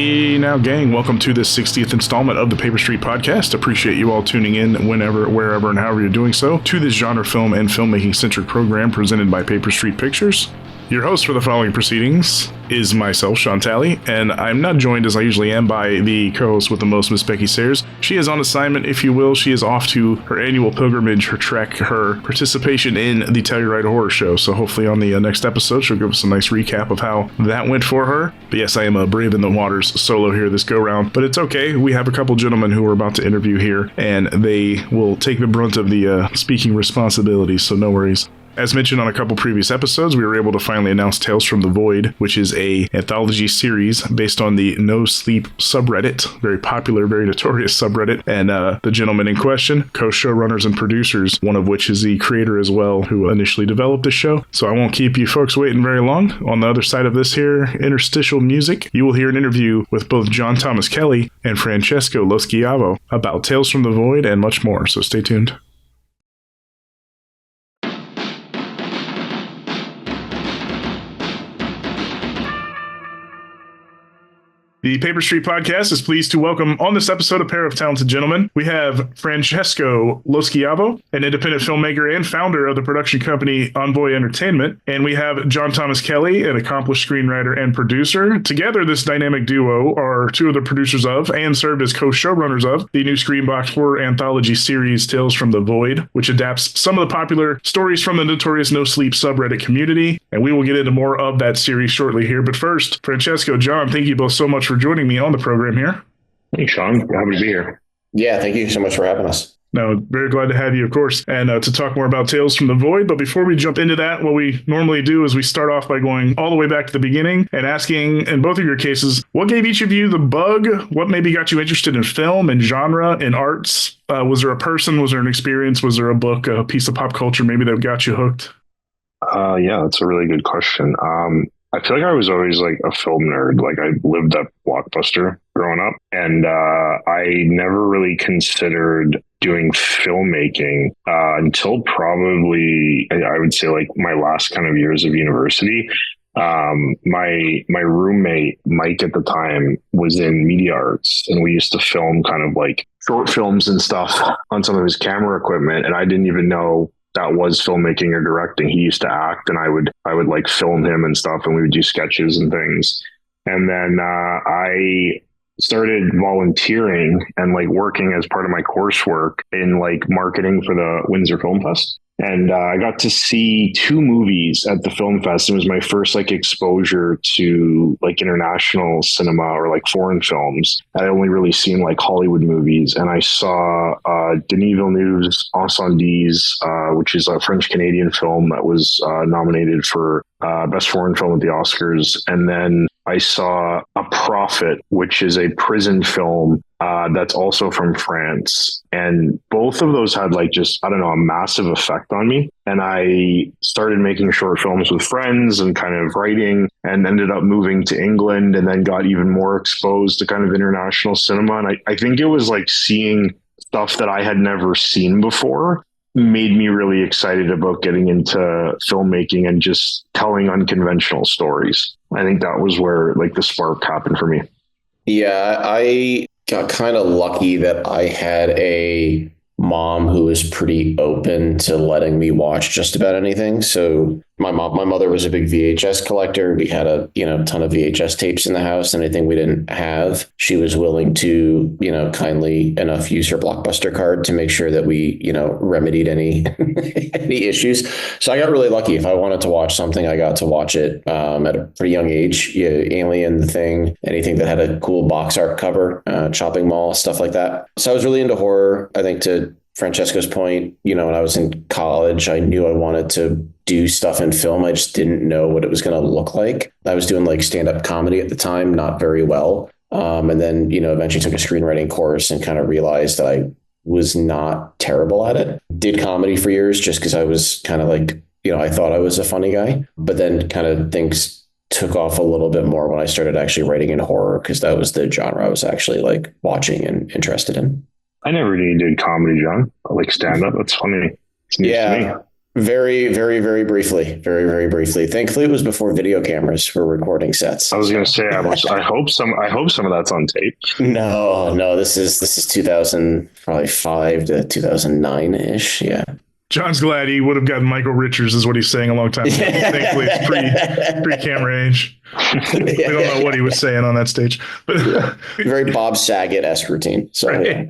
Hey now, gang, welcome to the 60th installment of the Paper Street Podcast. Appreciate you all tuning in whenever, wherever, and however you're doing so to this genre film and filmmaking-centric program presented by Paper Street Pictures. Your host for the following proceedings is myself, Sean Talley, and I'm not joined as I usually am by the co-host with the most, Miss Becky Sayers. She is on assignment, if you will. She is off to her annual pilgrimage, her trek, her participation in the Telluride Horror Show. So hopefully on the next episode, she'll give us a nice recap of how that went for her. But yes, I am brave in the waters solo here this go-round, but it's okay. We have a couple gentlemen who we're about to interview here, and they will take the brunt of the speaking responsibilities, so no worries. As mentioned on a couple previous episodes, we were able to finally announce Tales from the Void, which is an anthology series based on the No Sleep subreddit, very popular, very notorious subreddit, and the gentleman in question, co-showrunners and producers, one of which is the creator as well, who initially developed the show. So I won't keep you folks waiting very long. On the other side of this here interstitial music, you will hear an interview with both John Thomas Kelley and Francesco Loschiavo about Tales from the Void and much more, so stay tuned. The Paper Street Podcast is pleased to welcome on this episode a pair of talented gentlemen. We have Francesco Loschiavo, an independent filmmaker and founder of the production company Envoy Entertainment. And we have John Thomas Kelley, an accomplished screenwriter and producer. Together, this dynamic duo are two of the producers of and served as co-showrunners of the new Screambox horror anthology series Tales from the Void, which adapts some of the popular stories from the notorious No Sleep subreddit community. And we will get into more of that series shortly here. But first, Francesco, John, thank you both so much for joining me on the program here. Hey, Sean. Happy to be here. Yeah, thank you so much for having us. No, very glad to have you, of course, and to talk more about Tales from the Void. But before we jump into that, what we normally do is we start off by going all the way back to the beginning and asking, in both of your cases, what gave each of you the bug? What maybe got you interested in film and genre and arts? Was there a person? Was there an experience? Was there a book, a piece of pop culture maybe that got you hooked? Yeah, that's a really good question. I feel like I was always like a film nerd. Like I lived at Blockbuster growing up, and I never really considered doing filmmaking until probably I would say like my last kind of years of university. My roommate Mike at the time was in media arts, and we used to film kind of like short films and stuff on some of his camera equipment, and I didn't even know that was filmmaking or directing. He used to act, and I would like film him and stuff, and we would do sketches and things. And then I started volunteering and like working as part of my coursework in like marketing for the Windsor Film Fest. And I got to see two movies at the film fest. It was my first like exposure to like international cinema or like foreign films. I only really seen like Hollywood movies, and I saw Denis Villeneuve's Incendies, which is a French-Canadian film that was nominated for Best Foreign Film at the Oscars. And then I saw A Prophet, which is a prison film that's also from France. And both of those had like just, I don't know, a massive effect on me. And I started making short films with friends and kind of writing, and ended up moving to England, and then got even more exposed to kind of international cinema. And I think it was like seeing stuff that I had never seen before made me really excited about getting into filmmaking and just telling unconventional stories. I think that was where like the spark happened for me. Yeah, I got kind of lucky that I had a mom who was pretty open to letting me watch just about anything. So my mother was a big VHS collector. We had a ton of VHS tapes in the house. Anything we didn't have, she was willing to, kindly enough use her Blockbuster card to make sure that we, remedied any any issues. So I got really lucky. If I wanted to watch something, I got to watch it at a pretty young age. Alien, The Thing, anything that had a cool box art cover, Chopping Mall, stuff like that. So I was really into horror. I think to Francesco's point, when I was in college, I knew I wanted to do stuff in film. I just didn't know what it was going to look like. I was doing like stand-up comedy at the time, not very well. And then, eventually took a screenwriting course and kind of realized that I was not terrible at it. Did comedy for years just because I was kind of like, I thought I was a funny guy. But then kind of things took off a little bit more when I started actually writing in horror, because that was the genre I was actually like watching and interested in. I never really did comedy, John. Like stand-up. That's funny. It's news to me. Very, very, very briefly. Very, very briefly. Thankfully, it was before video cameras were recording sets. I was going to say, I hope some of that's on tape. No, this is 2000, probably 5 to 2009 ish. Yeah. John's glad he would have gotten Michael Richards, is what he's saying a long time ago. Thankfully, it's pre-camera age. We don't know what he was saying on that stage, but very Bob Saget-esque routine. So, right.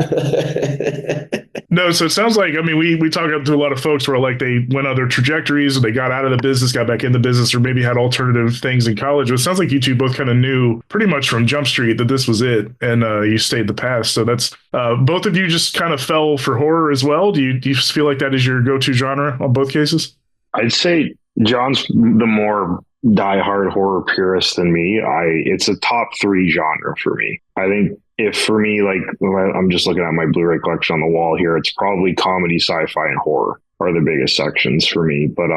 No, so it sounds like, I mean, we talk to a lot of folks where like they went other trajectories or they got out of the business, got back in the business, or maybe had alternative things in college. But it sounds like you two both kind of knew pretty much from Jump Street that this was it, and you stayed the path. So that's both of you just kind of fell for horror as well. Do you feel like that is your go-to genre on both cases? I'd say John's the more diehard horror purist than me. It's a top 3 genre for me. I think if for me, like I'm just looking at my Blu-ray collection on the wall here, it's probably comedy, sci-fi, and horror are the biggest sections for me. But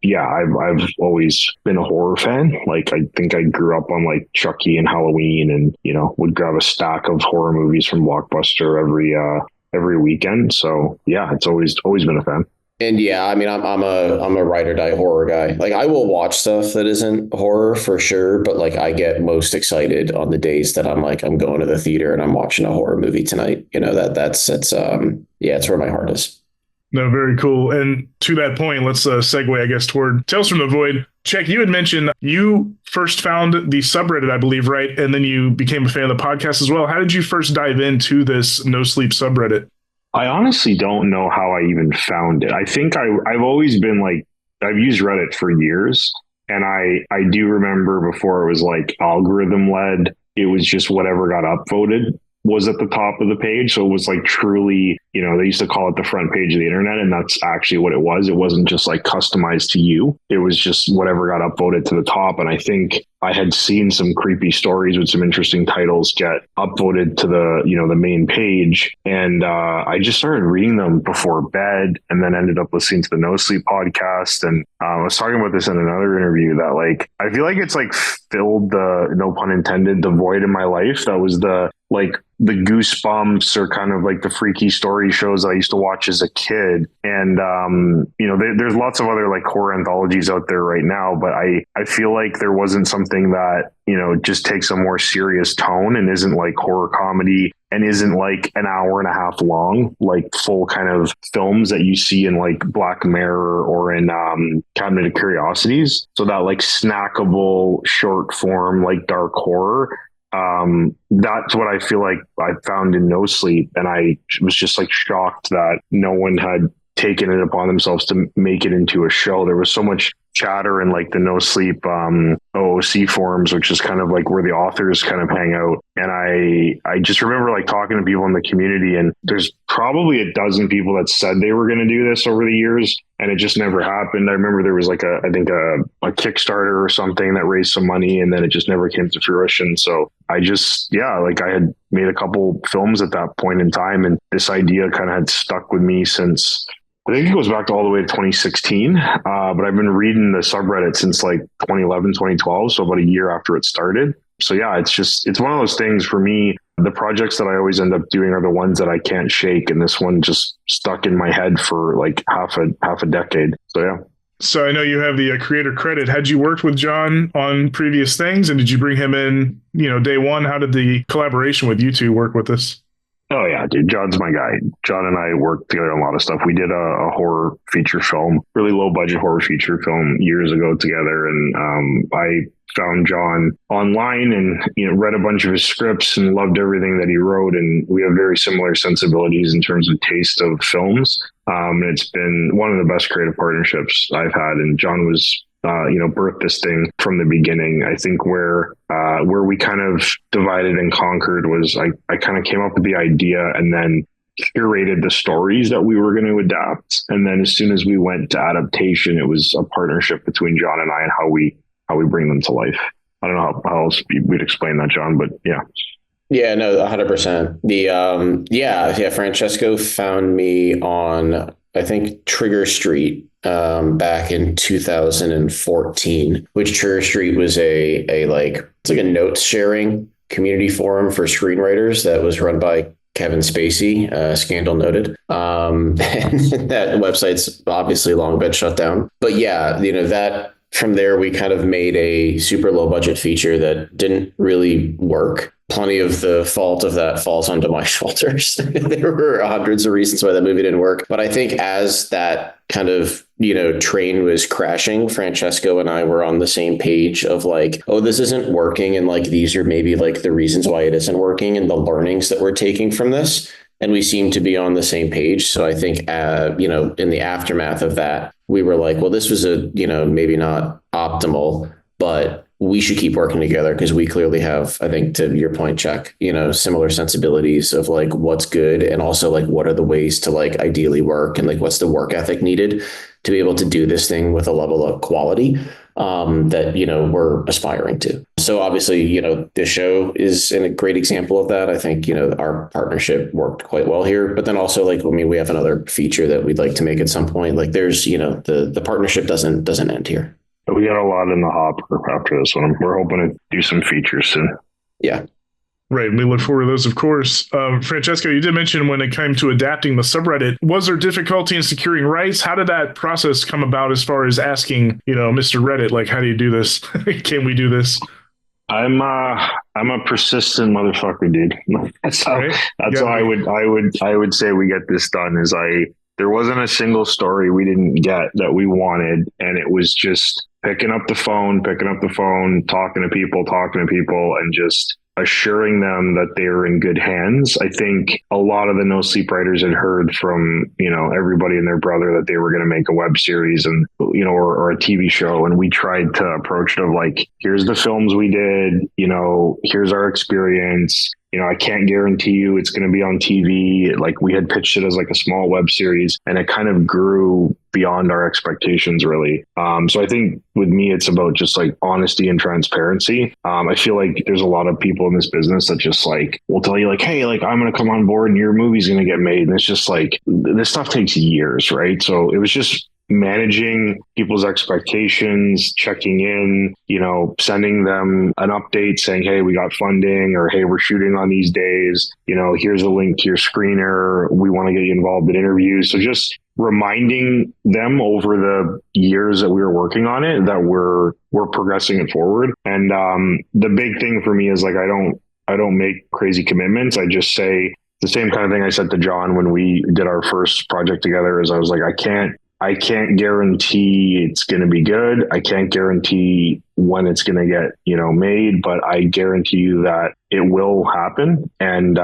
yeah, I've always been a horror fan. Like I think I grew up on like Chucky and Halloween, and would grab a stack of horror movies from Blockbuster every weekend. So yeah, it's always been a fan. And yeah, I mean, I'm a ride or die horror guy. Like I will watch stuff that isn't horror for sure, but like I get most excited on the days that I'm going to the theater and I'm watching a horror movie tonight. It's where my heart is. No, very cool. And to that point, let's segue, I guess, toward Tales from the Void. Check, you had mentioned you first found the subreddit, I believe, right? And then you became a fan of the podcast as well. How did you first dive into this No Sleep subreddit? I honestly don't know how I even found it. I think I've always been like, I've used Reddit for years. And I do remember before it was like algorithm led, it was just whatever got upvoted was at the top of the page. So it was like truly, they used to call it the front page of the internet. And that's actually what it was. It wasn't just like customized to you. It was just whatever got upvoted to the top. And I think I had seen some creepy stories with some interesting titles get upvoted to the main page. And I just started reading them before bed and then ended up listening to the No Sleep podcast. And I was talking about this in another interview that like, I feel like it's like filled the, no pun intended, the void in my life. That was the Goosebumps or kind of like the freaky story shows I used to watch as a kid. And, there's lots of other like horror anthologies out there right now, but I feel like there wasn't something that, just takes a more serious tone and isn't like horror comedy and isn't like an hour and a half long, like full kind of films that you see in like Black Mirror or in Cabinet of Curiosities. So that like snackable short form, like dark horror. That's what I feel like I found in No Sleep. And I was just like shocked that no one had taken it upon themselves to make it into a show. There was so much chatter in like the No Sleep OOC forums, which is kind of like where the authors kind of hang out. And I just remember like talking to people in the community, and there's probably a dozen people that said they were going to do this over the years, and it just never happened. I remember there was like a Kickstarter or something that raised some money, and then it just never came to fruition. So I had made a couple films at that point in time, and this idea kind of had stuck with me since, I think it goes back to all the way to 2016, but I've been reading the subreddit since like 2011, 2012, so about a year after it started. So yeah, it's one of those things for me. The projects that I always end up doing are the ones that I can't shake, and this one just stuck in my head for like half a decade. So yeah. So I know you have the creator credit. Had you worked with John on previous things, and did you bring him in, day one? How did the collaboration with you two work with this? Oh yeah, dude, John's my guy. John and I worked together on a lot of stuff. We did a horror feature film, really low budget horror feature film years ago together. And I found John online and, read a bunch of his scripts and loved everything that he wrote. And we have very similar sensibilities in terms of taste of films. And it's been one of the best creative partnerships I've had. And John was, birthed this thing from the beginning. I think where we kind of divided and conquered was I kind of came up with the idea and then curated the stories that we were going to adapt. And then as soon as we went to adaptation, it was a partnership between John and I and how we bring them to life. I don't know how else we'd explain that, John, but yeah. Yeah, no, 100%. Francesco found me on, I think, Trigger Street back in 2014, which Trigger Street was it's like a notes sharing community forum for screenwriters that was run by Kevin Spacey, scandal noted. And that website's obviously long been shut down. But yeah, that from there, we kind of made a super low budget feature that didn't really work. Plenty of the fault of that falls onto my shoulders. There were hundreds of reasons why that movie didn't work. But I think as that kind of, train was crashing, Francesco and I were on the same page of like, oh, this isn't working. And like, these are maybe like the reasons why it isn't working and the learnings that we're taking from this. And we seem to be on the same page. So I think, in the aftermath of that, we were like, well, this was maybe not optimal, but we should keep working together because we clearly have, I think, to your point, Chuck, similar sensibilities of like what's good and also like what are the ways to like ideally work and like what's the work ethic needed to be able to do this thing with a level of quality that, we're aspiring to. So obviously, this show is a great example of that. I think, our partnership worked quite well here, but then also like, we have another feature that we'd like to make at some point. Like there's, the partnership doesn't end here. We got a lot in the hopper after this one. We're hoping to do some features soon. Yeah. Right. We look forward to those, of course. Francesco, you did mention when it came to adapting the subreddit, was there difficulty in securing rights? How did that process come about as far as asking, Mr. Reddit, like, how do you do this? Can we do this? I'm a persistent motherfucker, dude. That's how I would say we get this done there wasn't a single story we didn't get that we wanted. And it was just picking up the phone, talking to people and just assuring them that they were in good hands. I think a lot of the No Sleep writers had heard from, everybody and their brother that they were going to make a web series and, or a TV show. And we tried to approach it of like, here's the films we did, here's our experience. I can't guarantee you it's going to be on TV. Like we had pitched it as like a small web series and it kind of grew beyond our expectations really. So I think with me, it's about just like honesty and transparency. I feel like there's a lot of people in this business that just like, will tell you like, hey, like I'm going to come on board and your movie's going to get made. And it's just like, this stuff takes years, right? So it was just managing people's expectations, checking in, sending them an update saying, hey, we got funding, or hey, we're shooting on these days, here's a link to your screener. We want to get you involved in interviews. So just reminding them over the years that we were working on it that we're progressing it forward. And the big thing for me is like, I don't make crazy commitments. I just say the same kind of thing I said to John when we did our first project together is I was like, I can't guarantee it's going to be good. I can't guarantee when it's going to get, made, but I guarantee you that it will happen. And,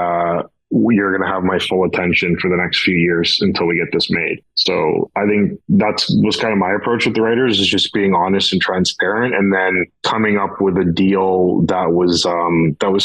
you're going to have my full attention for the next few years until we get this made. So I think was kind of my approach with the writers, is just being honest and transparent, and then coming up with a deal that was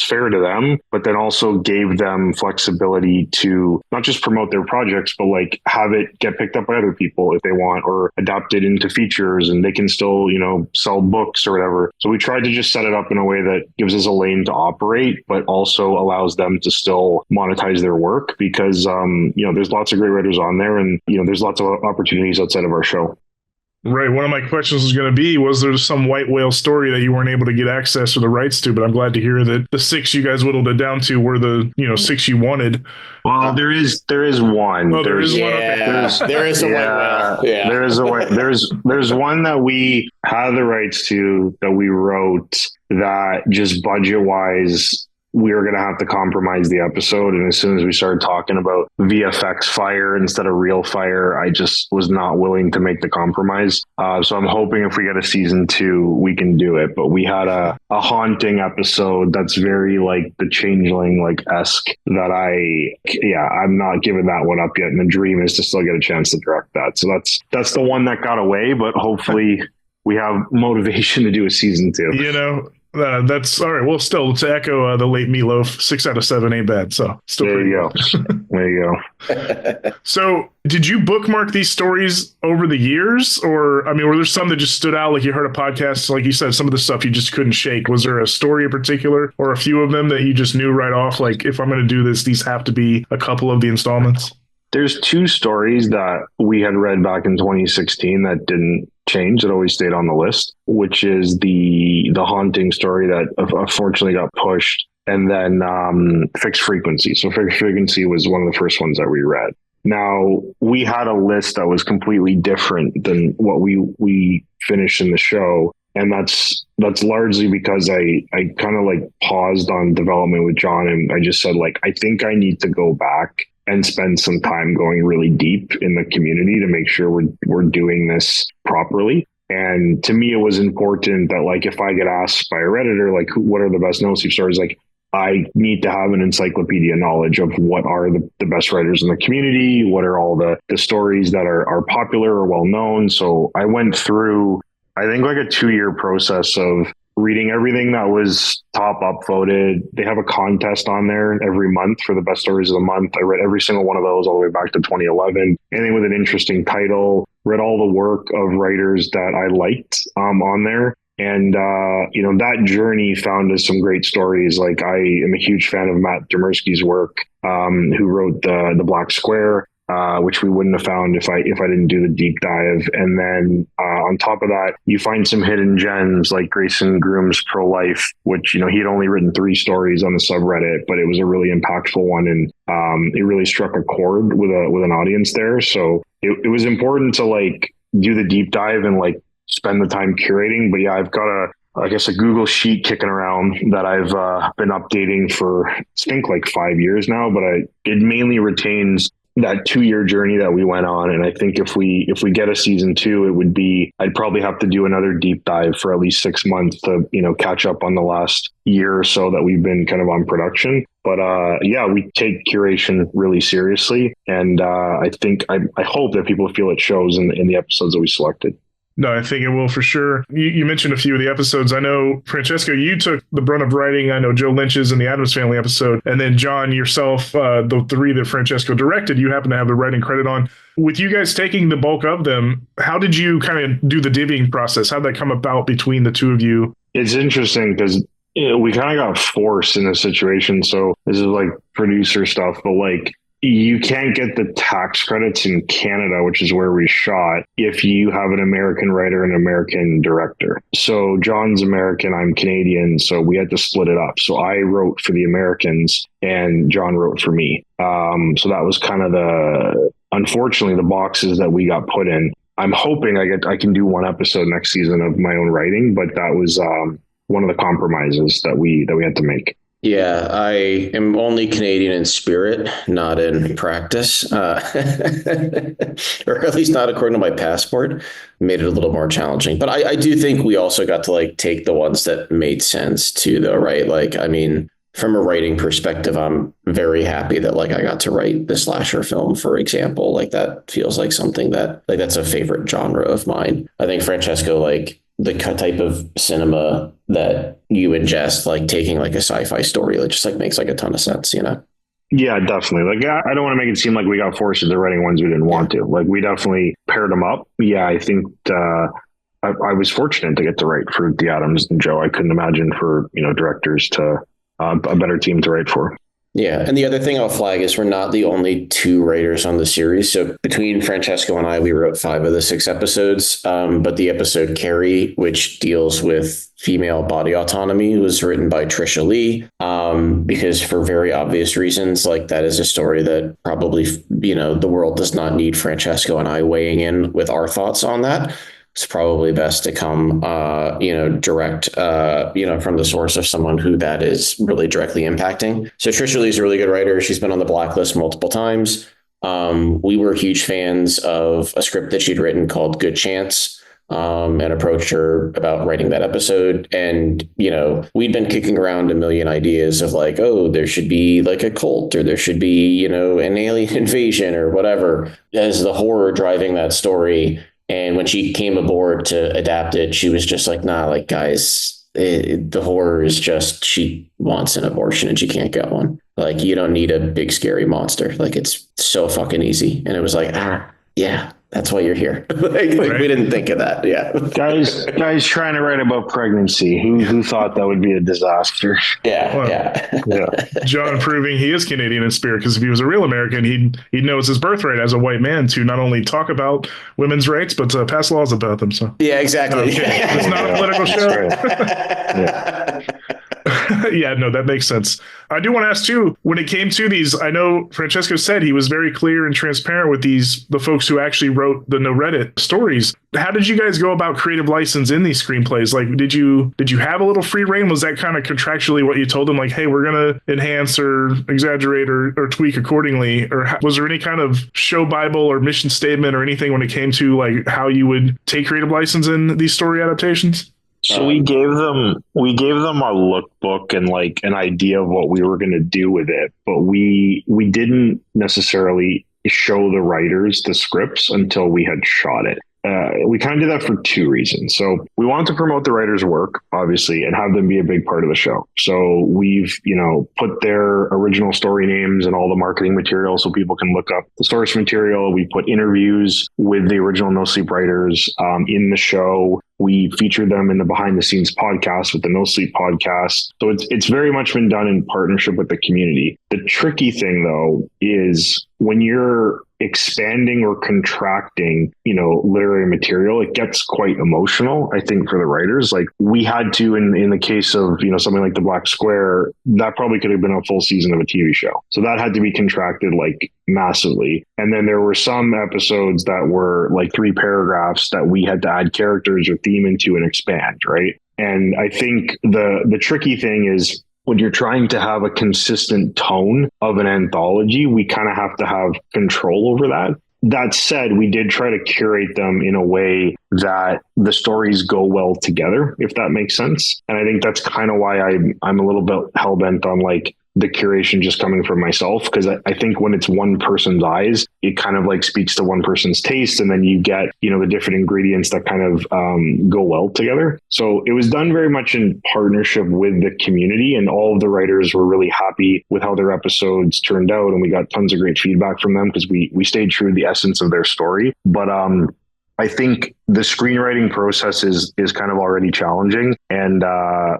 fair to them, but then also gave them flexibility to not just promote their projects, but like have it get picked up by other people if they want, or adapt it into features, and they can still, sell books or whatever. So we tried to just set it up in a way that gives us a lane to operate, but also allows them to still monetize their work, because there's lots of great writers on there, and there's lots of opportunities outside of our show. Right. One of my questions was going to be, was there some white whale story that you weren't able to get access or the rights to? But I'm glad to hear that the 6 you guys whittled it down to were the 6 you wanted. Well, there is one. Oh, there is one. Okay. There is a white whale. Yeah. There's one that we have the rights to, that we wrote, that just budget wise, we were going to have to compromise the episode. And as soon as we started talking about VFX fire instead of real fire, I just was not willing to make the compromise. So I'm hoping if we get a season 2, we can do it. But we had a haunting episode that's very like the Changeling esque that I'm not giving that one up yet. And the dream is to still get a chance to direct that. So that's the one that got away, but hopefully we have motivation to do a season 2. That's all right. Well, still, to echo the late Meatloaf, 6 out of 7 ain't bad. So still there pretty you good. There you go. So did you bookmark these stories over the years? Or, were there some that just stood out? Like you heard a podcast, like you said, some of the stuff you just couldn't shake. Was there a story in particular, or a few of them that you just knew right off? Like, if I'm going to do this, these have to be a couple of the installments? There's 2 stories that we had read back in 2016 that didn't change. It always stayed on the list, which is the haunting story that unfortunately got pushed. and then Fixed Frequency. So Fixed Frequency was one of the first ones that we read. Now, we had a list that was completely different than what we finished in the show. And that's largely because I kind of like paused on development with John, and I just said, like, I think I need to go back and spend some time going really deep in the community to make sure we're doing this properly. And to me, it was important that, like, if I get asked by a Redditor, like, what are the best no-sleep stories? Like, I need to have an encyclopedia knowledge of what are the best writers in the community, what are all the stories that are popular or well-known. So I went through, I think, like a 2-year process of reading everything that was top upvoted. They have a contest on there every month for the best stories of the month. I read every single one of those all the way back to 2011. Anything with an interesting title, read all the work of writers that I liked on there. And, that journey found us some great stories. Like, I am a huge fan of Matt Demersky's work, who wrote the Black Square, which we wouldn't have found if I didn't do the deep dive. And then on top of that, you find some hidden gems like Grayson Groom's Pro-Life, which, he had only written 3 stories on the subreddit, but it was a really impactful one. And it really struck a chord with an audience there. So it was important to, like, do the deep dive and, like, spend the time curating. But yeah, I've got a Google sheet kicking around that I've been updating for, I think, like 5 years now, but it mainly retains that 2-year journey that we went on. And I think if we get a season 2, I'd probably have to do another deep dive for at least 6 months to, catch up on the last year or so that we've been kind of on production. But we take curation really seriously. And I hope that people feel it shows in the episodes that we selected. No, I think it will for sure. You mentioned a few of the episodes. I know, Francesco, you took the brunt of writing. I know Joe Lynch's in the Addams Family episode. And then John, yourself, the 3 that Francesco directed, you happen to have the writing credit on. With you guys taking the bulk of them, how did you kind of do the divvying process? How did that come about between the 2 of you? It's interesting because we kind of got forced in a situation. So this is like producer stuff, but like, you can't get the tax credits in Canada, which is where we shot, if you have an American writer and an American director. So John's American, I'm Canadian, so we had to split it up. So I wrote for the Americans and John wrote for me. So that was kind of unfortunately, the boxes that we got put in. I'm hoping I can do 1 episode next season of my own writing, but that was one of the compromises that we had to make. Yeah, I am only Canadian in spirit, not in practice, or at least not according to my passport. Made it a little more challenging. But I do think we also got to, like, take the ones that made sense too, though, right? Like, I mean, from a writing perspective, I'm very happy that, like, I got to write the slasher film, for example. Like, that feels like something that, like, that's a favorite genre of mine. I think Francesco, like, the type of cinema that you ingest, like taking like a sci-fi story, that just like makes like a ton of sense, Yeah, definitely. Like, I don't want to make it seem like we got forced into writing ones we didn't want to. Like, we definitely paired them up. Yeah, I think I was fortunate to get to write for the Addams and Joe. I couldn't imagine for directors to a better team to write for. Yeah. And the other thing I'll flag is we're not the only 2 writers on the series. So between Francesco and I, we wrote 5 of the 6 episodes. But the episode Carrie, which deals with female body autonomy, was written by Trisha Lee. Because for very obvious reasons, like, that is a story that probably, the world does not need Francesco and I weighing in with our thoughts on that. It's probably best to come, direct, from the source of someone who that is really directly impacting. So Trisha Lee is a really good writer. She's been on the blacklist multiple times. We were huge fans of a script that she'd written called Good Chance, and approached her about writing that episode. And, we'd been kicking around a million ideas of like, oh, there should be like a cult, or there should be, an alien invasion or whatever, as the horror driving that story. And when she came aboard to adapt it, she was just like, nah, like, guys, the horror is just, she wants an abortion and she can't get one. Like, you don't need a big, scary monster. Like, it's so fucking easy. And it was like, yeah, that's why you're here. Right? We didn't think of that. Yeah. Guys trying to write about pregnancy. Who thought that would be a disaster? Yeah. Well, Yeah. John proving he is Canadian in spirit, because if he was a real American, he'd know it's his birthright as a white man to not only talk about women's rights, but to pass laws about them. So yeah, exactly. It's not a political show. Yeah, no, that makes sense. I do want to ask too, when it came to these, I know Francesco said he was very clear and transparent with the folks who actually wrote the no Reddit stories. How did you guys go about creative license in these screenplays? Like, did you have a little free reign? Was that kind of contractually what you told them? Like, hey, we're going to enhance or exaggerate or tweak accordingly? Or was there any kind of show Bible or mission statement or anything when it came to like how you would take creative license in these story adaptations? So we gave them a lookbook and like an idea of what we were going to do with it, but we didn't necessarily show the writers the scripts until we had shot it. We kind of did that for two reasons. So we wanted to promote the writers' work, obviously, and have them be a big part of the show. So we've, put their original story names and all the marketing material so people can look up the source material. We put interviews with the original No Sleep writers in the show. We featured them in the behind the scenes podcast with the No Sleep podcast. So it's very much been done in partnership with the community. The tricky thing though is when you're expanding or contracting, literary material, it gets quite emotional, I think, for the writers. Like we had to, in the case of, something like The Black Square, that probably could have been a full season of a TV show. So that had to be contracted like massively. And then there were some episodes that were like 3 paragraphs that we had to add characters or theme into and expand, right? And I think the tricky thing is when you're trying to have a consistent tone of an anthology, we kind of have to have control over that. That said, we did try to curate them in a way that the stories go well together, if that makes sense. And I think that's kind of why I'm a little bit hell-bent on like the curation just coming from myself, because I think when it's one person's eyes, it kind of like speaks to one person's taste, and then you get, the different ingredients that kind of go well together. So it was done very much in partnership with the community, and all of the writers were really happy with how their episodes turned out, and we got tons of great feedback from them because we stayed true to the essence of their story. But I think the screenwriting process is kind of already challenging, and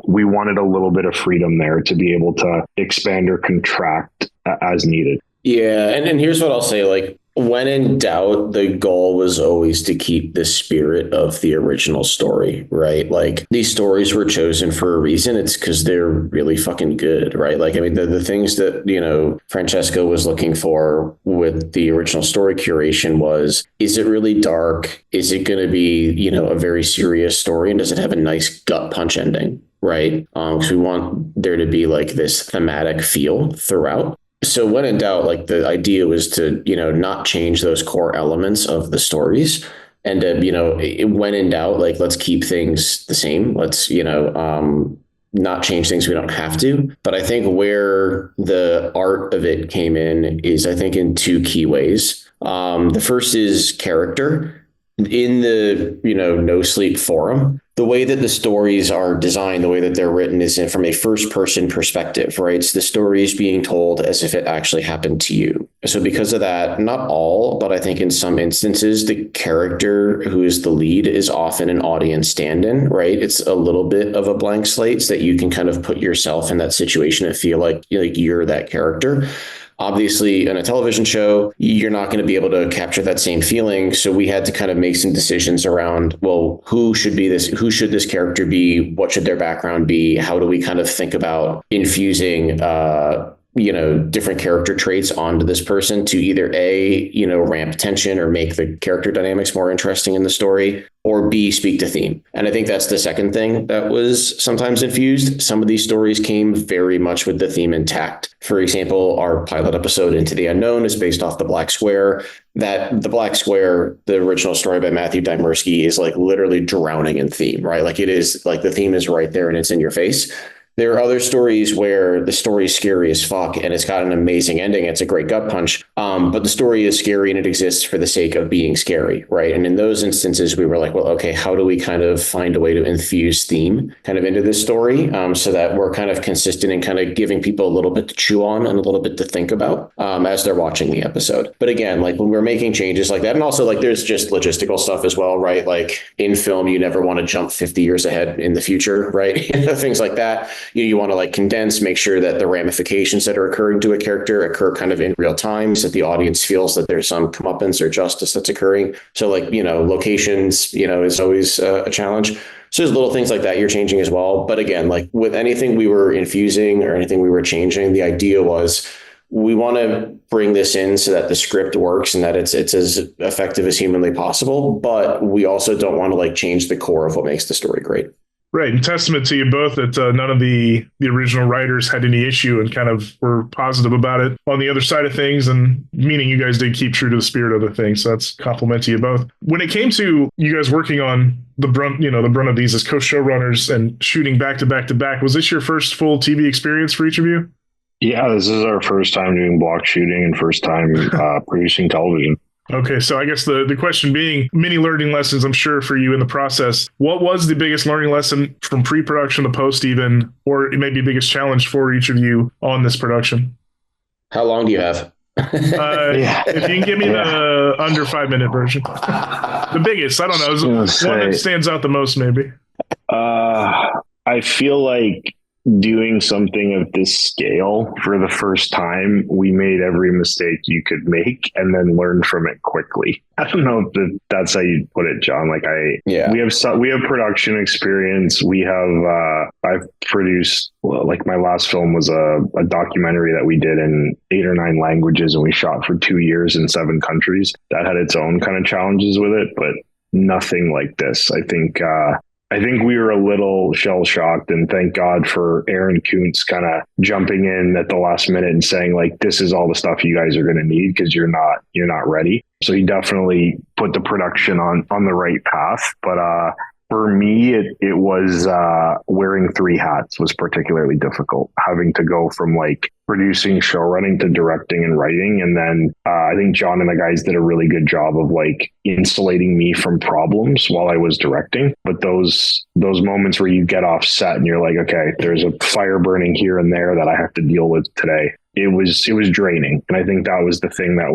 we wanted a little bit of freedom there to be able to expand or contract as needed. Yeah, and here's what I'll say, like, when in doubt, the goal was always to keep the spirit of the original story, right? Like these stories were chosen for a reason. It's because they're really fucking good, right? Like, I mean, the things that, Francesco was looking for with the original story curation was, is it really dark? Is it going to be, a very serious story? And does it have a nice gut punch ending? Right. Because we want there to be like this thematic feel throughout. So when in doubt, like the idea was to, not change those core elements of the stories, and to, when in doubt, like, let's keep things the same. Let's, not change things we don't have to. But I think where the art of it came in is, I think, in 2 key ways. The first is character. In the, No Sleep forum, the way that the stories are designed, the way that they're written is from a first person perspective, right? It's the stories being told as if it actually happened to you. So because of that, not all, but I think in some instances, the character who is the lead is often an audience stand-in, right? It's a little bit of a blank slate so that you can kind of put yourself in that situation and feel like you're that character. Obviously, in a television show, you're not going to be able to capture that same feeling. So we had to kind of make some decisions around, well, who should this character be? What should their background be? How do we kind of think about infusing different character traits onto this person to either A, ramp tension or make the character dynamics more interesting in the story, or B, speak to theme. And I think that's the second thing that was sometimes infused. Some of these stories came very much with the theme intact. For example, our pilot episode, Into the Unknown, is based off The Black Square. That The Black Square, the original story by Matthew Dymersky, is like literally drowning in theme, right? Like it is like the theme is right there and it's in your face. There are other stories where the story is scary as fuck and it's got an amazing ending. It's a great gut punch. But the story is scary and it exists for the sake of being scary, right? And in those instances, we were like, well, okay, how do we kind of find a way to infuse theme kind of into this story so that we're kind of consistent and kind of giving people a little bit to chew on and a little bit to think about as they're watching the episode. But again, like when we're making changes like that, and also like there's just logistical stuff as well, right? Like in film, you never want to jump 50 years ahead in the future, right? Things like that. You want to like condense, make sure that the ramifications that are occurring to a character occur kind of in real time so that the audience feels that there's some comeuppance or justice that's occurring. So like, locations, is always a challenge. So there's little things like that you're changing as well. But again, like with anything we were infusing or anything we were changing, the idea was we want to bring this in so that the script works and that it's as effective as humanly possible. But we also don't want to like change the core of what makes the story great. Right. And testament to you both that none of the original writers had any issue and kind of were positive about it on the other side of things, and meaning you guys did keep true to the spirit of the thing. So that's a compliment to you both. When it came to you guys working on the brunt of these as co-showrunners and shooting back to back to back, was this your first full TV experience for each of you? Yeah, this is our first time doing block shooting and first time producing television. Okay, so I guess the question being, many learning lessons, I'm sure, for you in the process. What was the biggest learning lesson from pre-production to post even, or maybe biggest challenge for each of you on this production? How long do you have? If you can give me the under 5-minute version. The biggest, I don't know, is one that stands out the most maybe. I feel like doing something of this scale for the first time, we made every mistake you could make and then learned from it quickly. I don't know if that's how you put it, John. We have production experience. We have, I've produced, like my last film was a documentary that we did in 8 or 9 languages and we shot for 2 years in 7 countries. That had its own kind of challenges with it, but nothing like this. I think we were a little shell shocked, and thank God for Aaron Kuntz kind of jumping in at the last minute and saying like, this is all the stuff you guys are going to need because you're not ready. So he definitely put the production on the right path. But for me, it was wearing 3 hats was particularly difficult, having to go from like producing, showrunning to directing and writing. And then I think John and the guys did a really good job of like insulating me from problems while I was directing. But those moments where you get off set and you're like, okay, there's a fire burning here and there that I have to deal with today. It was draining. And I think that was the thing that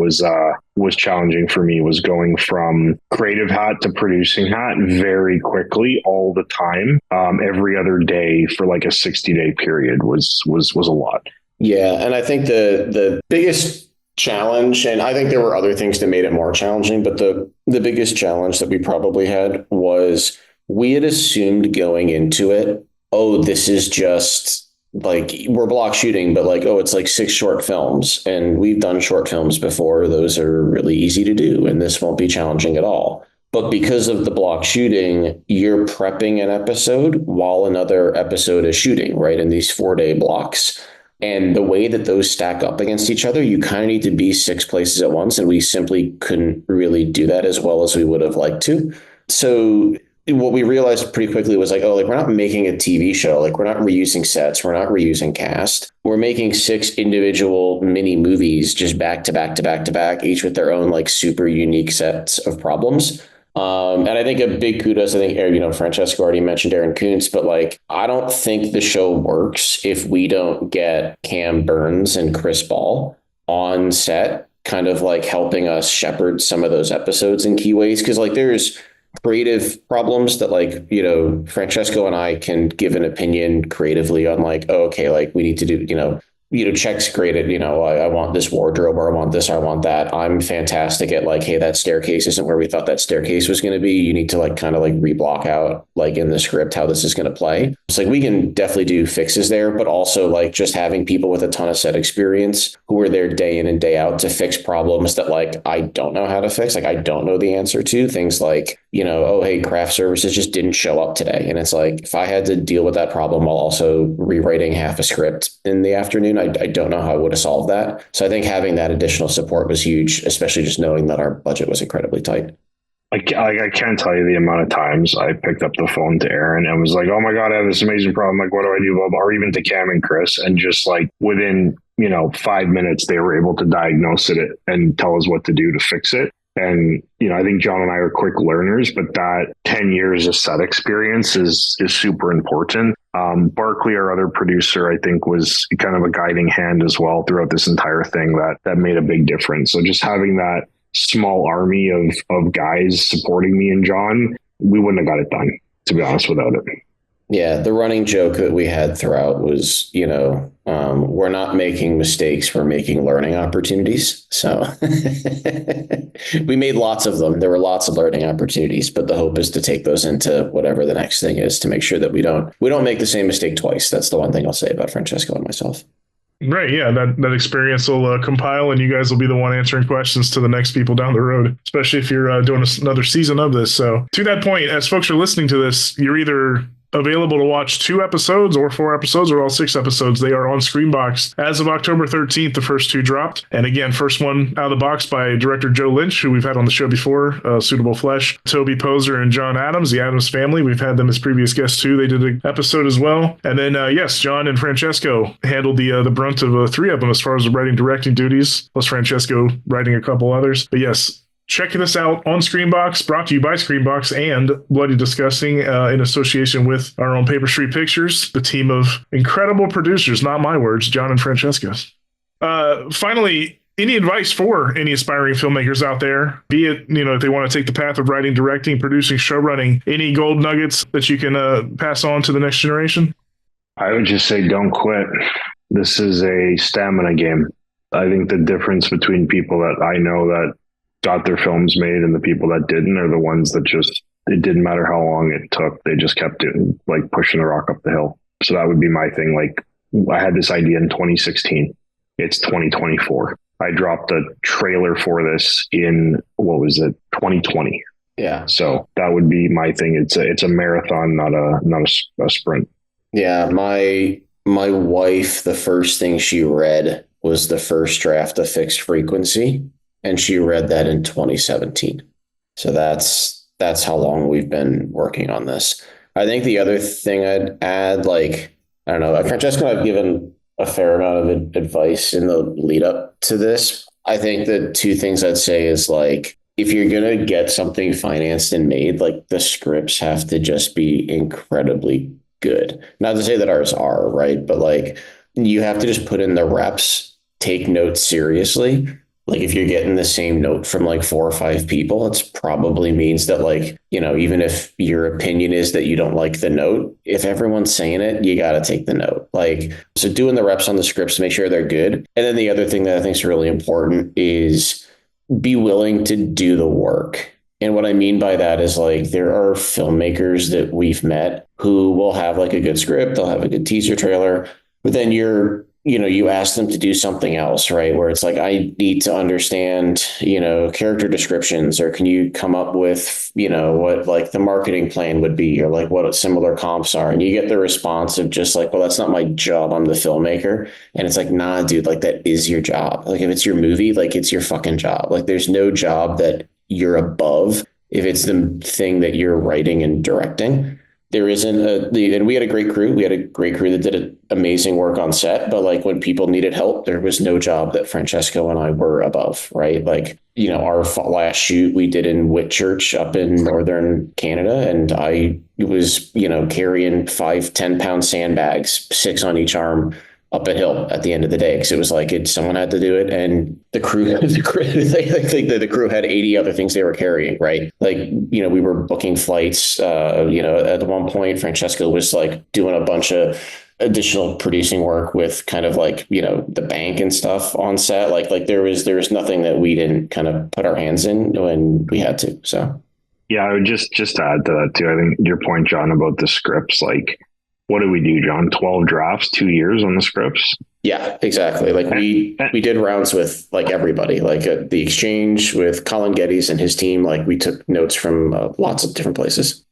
was challenging for me, was going from creative hat to producing hat very quickly all the time. Every other day for like a 60-day period was a lot. Yeah. And I think the biggest challenge, and I think there were other things that made it more challenging, but the biggest challenge that we probably had was we had assumed going into it, oh, this is just like, we're block shooting, but like, oh, it's like 6 short films, and we've done short films before. Those are really easy to do, and this won't be challenging at all. But because of the block shooting, you're prepping an episode while another episode is shooting, right? In these 4-day blocks. And the way that those stack up against each other, you kind of need to be 6 places at once. And we simply couldn't really do that as well as we would have liked to. So what we realized pretty quickly was like, oh, like we're not making a TV show. Like we're not reusing sets. We're not reusing cast. We're making 6 individual mini movies just back to back to back to back, each with their own like super unique sets of problems. And I think a big kudos, I think, Francesco already mentioned Aaron Kuntz, but like, I don't think the show works if we don't get Cam Burns and Chris Ball on set, kind of like helping us shepherd some of those episodes in key ways. Cause like there's creative problems that like, Francesco and I can give an opinion creatively on like, oh, okay, like we need to do, checks created, I want this wardrobe, or I want this, or I want that. I'm fantastic at like, hey, that staircase isn't where we thought that staircase was going to be. You need to like kind of like reblock out like in the script how this is going to play. It's like we can definitely do fixes there, but also like just having people with a ton of set experience who are there day in and day out to fix problems that like I don't know how to fix. Like I don't know the answer to things like, oh, hey, craft services just didn't show up today. And it's like, if I had to deal with that problem while also rewriting half a script in the afternoon, I don't know how I would have solved that. So I think having that additional support was huge, especially just knowing that our budget was incredibly tight. I can't tell you the amount of times I picked up the phone to Aaron and was like, oh my God, I have this amazing problem. Like, what do I do? Or even to Cam and Chris. And just like within, 5 minutes, they were able to diagnose it and tell us what to do to fix it. And, I think John and I are quick learners, but that 10 years of set experience is super important. Barkley, our other producer, I think was kind of a guiding hand as well throughout this entire thing that made a big difference. So just having that small army of guys supporting me and John, we wouldn't have got it done, to be honest, without it. Yeah, the running joke that we had throughout was, we're not making mistakes, we're making learning opportunities. So we made lots of them. There were lots of learning opportunities, but the hope is to take those into whatever the next thing is to make sure that we don't make the same mistake twice. That's the one thing I'll say about Francesco and myself. Right, yeah, that experience will compile, and you guys will be the one answering questions to the next people down the road, especially if you're doing another season of this. So to that point, as folks are listening to this, you're either available to watch 2 episodes or 4 episodes or all 6 episodes. They are on Screambox as of October 13th. The first 2 dropped. And again, first one out of the box by director Joe Lynch, who we've had on the show before, Suitable Flesh, Toby Poser and John Adams, the Adams family. We've had them as previous guests too. They did an episode as well. And then, yes, John and Francesco handled the brunt of 3 of them as far as the writing, directing duties, plus Francesco writing a couple others. But yes, check this out on Screambox, brought to you by Screambox and Bloody Disgusting in association with our own Paper Street Pictures, the team of incredible producers, not my words, John and Francesco. Finally, any advice for any aspiring filmmakers out there, be it, if they want to take the path of writing, directing, producing, showrunning, any gold nuggets that you can pass on to the next generation? I would just say don't quit. This is a stamina game. I think the difference between people that I know that got their films made and the people that didn't are the ones that just, it didn't matter how long it took. They just kept it like pushing the rock up the hill. So that would be my thing. Like I had this idea in 2016. It's 2024. I dropped a trailer for this in, 2020. Yeah. So that would be my thing. It's a marathon, not a sprint. Yeah. My wife, the first thing she read was the first draft of Fixed Frequency. And she read that in 2017. So that's how long we've been working on this. I think the other thing I'd add, I don't know, Francesco and I've given a fair amount of advice in the lead up to this. I think the 2 things I'd say is if you're going to get something financed and made, the scripts have to just be incredibly good. Not to say that ours are, right? But you have to just put in the reps, take notes seriously. If you're getting the same note from 4 or 5 people, it probably means that even if your opinion is that you don't like the note, if everyone's saying it, you got to take the note. So doing the reps on the scripts to make sure they're good. And then the other thing that I think is really important is be willing to do the work. And what I mean by that is there are filmmakers that we've met who will have a good script, they'll have a good teaser trailer, but then you ask them to do something else, right? Where it's I need to understand, character descriptions, or can you come up with, what the marketing plan would be, or what similar comps are. And you get the response of just well, that's not my job. I'm the filmmaker. And it's nah, dude, that is your job. If it's your movie, it's your fucking job. There's no job that you're above if it's the thing that you're writing and directing. There isn't and we had a great crew. We had a great crew that did amazing work on set. But when people needed help, there was no job that Francesco and I were above, right? Our last shoot we did in Whitchurch up in northern Canada, and I was, carrying 5-10 pound sandbags, 6 on each arm, up a hill at the end of the day, because it was someone had to do it, and the crew the crew had 80 other things they were carrying, right? We were booking flights. At one point Francesco was doing a bunch of additional producing work with kind of the bank and stuff on set. There was nothing that we didn't kind of put our hands in when we had to. So yeah, I would just add to that too. I think your point, John, about the scripts, what did we do, John? 12 drafts, 2 years on the scripts? Yeah, exactly. We did rounds with everybody, the exchange with Colin Geddes and his team. We took notes from lots of different places.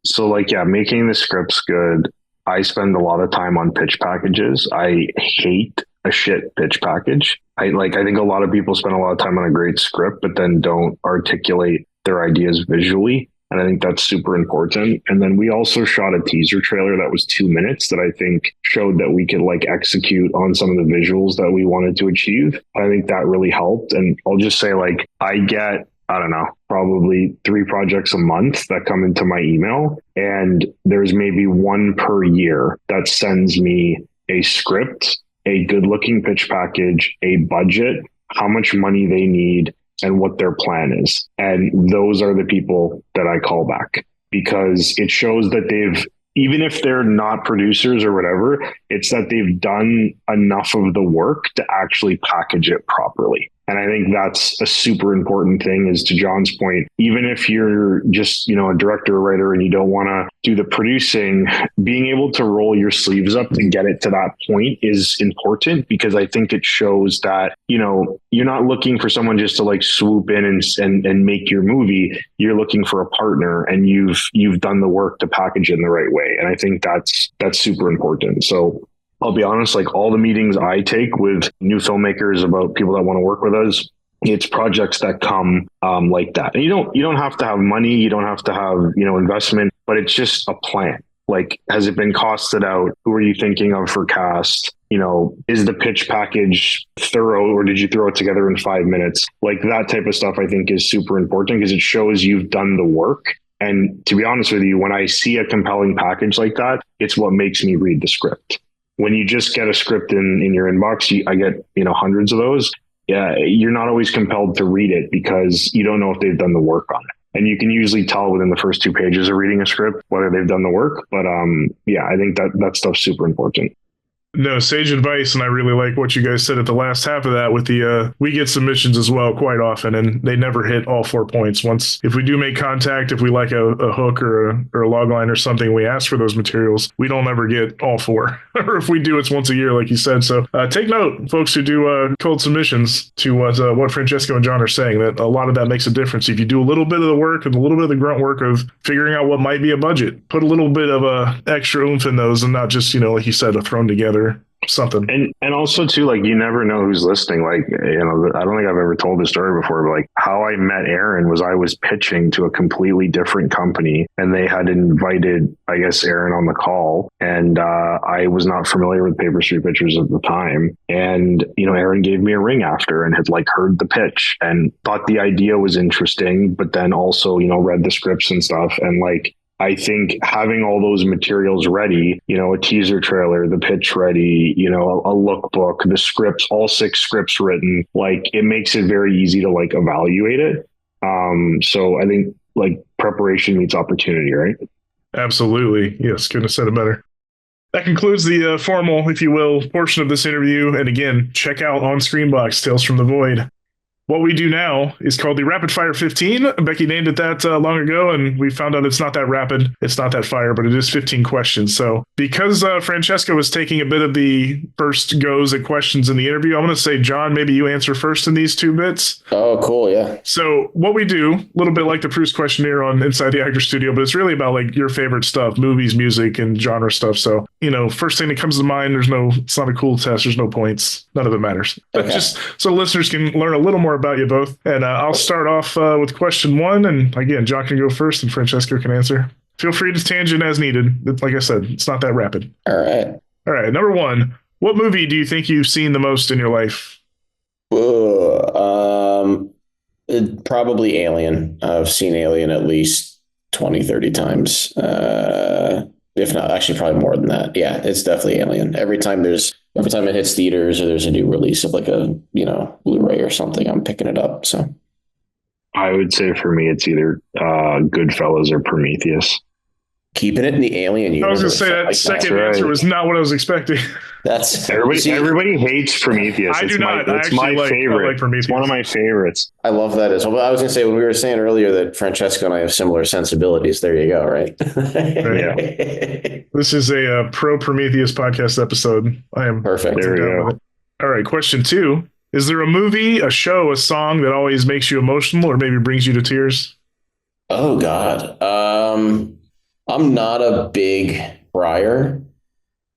So making the scripts good. I spend a lot of time on pitch packages. I hate a shit pitch package. I think a lot of people spend a lot of time on a great script, but then don't articulate their ideas visually. And I think that's super important. And then we also shot a teaser trailer that was 2 minutes that I think showed that we could execute on some of the visuals that we wanted to achieve. I think that really helped. And I'll just say I get, I don't know, probably 3 projects a month that come into my email. And there's maybe 1 per year that sends me a script, a good looking pitch package, a budget, how much money they need, and what their plan is. And those are the people that I call back, because it shows that they've even if they're not producers or whatever, it's that they've done enough of the work to actually package it properly. And I think that's a super important thing, is to John's point, even if you're just, a director or writer and you don't want to do the producing, being able to roll your sleeves up to get it to that point is important, because I think it shows that, you're not looking for someone just to like swoop in and make your movie. You're looking for a partner, and you've done the work to package it in the right way. And I think that's super important. So I'll be honest, like all the meetings I take with new filmmakers about people that want to work with us, it's projects that come like that. And you don't have to have money, you don't have to have, investment, but it's just a plan. Like, has it been costed out? Who are you thinking of for cast? Is the pitch package thorough, or did you throw it together in 5 minutes? Like, that type of stuff I think is super important, because it shows you've done the work. And to be honest with you, when I see a compelling package like that, it's what makes me read the script. When you just get a script in your inbox, I get, hundreds of those. Yeah, you're not always compelled to read it, because you don't know if they've done the work on it. And you can usually tell within the first 2 pages of reading a script whether they've done the work. But I think that stuff's super important. No, sage advice, and I really like what you guys said at the last half of that with the, we get submissions as well quite often, and they never hit all 4 points. Once, if we do make contact, if we like a hook or a log line or something, we ask for those materials, we don't ever get all 4. Or if we do, it's once a year, like you said. So take note, folks who do cold submissions, to what Francesco and John are saying, that a lot of that makes a difference. If you do a little bit of the work and a little bit of the grunt work of figuring out what might be a budget, put a little bit of a extra oomph in those, and not just, like you said, a thrown together something. And also too, like, you never know who's listening. Like, I don't think I've ever told this story before, but like how I met Aaron was I was pitching to a completely different company, and they had invited, I guess, Aaron on the call. And I was not familiar with Paper Street Pictures at the time. And, Aaron gave me a ring after, and had like heard the pitch and thought the idea was interesting, but then also, read the scripts and stuff. And like, I think having all those materials ready, a teaser trailer, the pitch ready, a lookbook, the scripts, all 6 scripts written, like, it makes it very easy to like evaluate it. So I think like preparation meets opportunity, right? Absolutely. Yes. Couldn't have said it better. That concludes the formal, if you will, portion of this interview. And again, check out on Screambox, Tales from the Void. What we do now is called the Rapid Fire 15. Becky named it that long ago, and we found out it's not that rapid, it's not that fire, but it is 15 questions. So because Francesco was taking a bit of the first goes at questions in the interview, I'm going to say, John, maybe you answer first in these 2 bits. Oh, cool. Yeah. So what we do, a little bit like the Proust questionnaire on Inside the Actor Studio, but it's really about like your favorite stuff, movies, music, and genre stuff. So, first thing that comes to mind, it's not a cool test. There's no points. None of it matters. But just so listeners can learn a little more about you both. And I'll start off with question 1. And again, John can go first and Francesco can answer. Feel free to tangent as needed. Like I said, it's not that rapid. All right. Number 1, what movie do you think you've seen the most in your life? Probably Alien. I've seen Alien at least 20, 30 times. If not, actually probably more than that. Yeah, it's definitely Alien. Every time it hits theaters or there's a new release of like a, Blu-ray or something, I'm picking it up. So I would say for me, it's either Goodfellas or Prometheus. Keeping it in the Alien universe. I was going to say that second answer was not what I was expecting. That's everybody hates Prometheus. I do not. It's my favorite. I like Prometheus. It's one of my favorites. I love that as well. But I was going to say, when we were saying earlier that Francesco and I have similar sensibilities, there you go, right? Yeah. This is a pro Prometheus podcast episode. I am perfect. There we go. All right, question 2. Is there a movie, a show, a song that always makes you emotional or maybe brings you to tears? Oh, God. I'm not a big crier.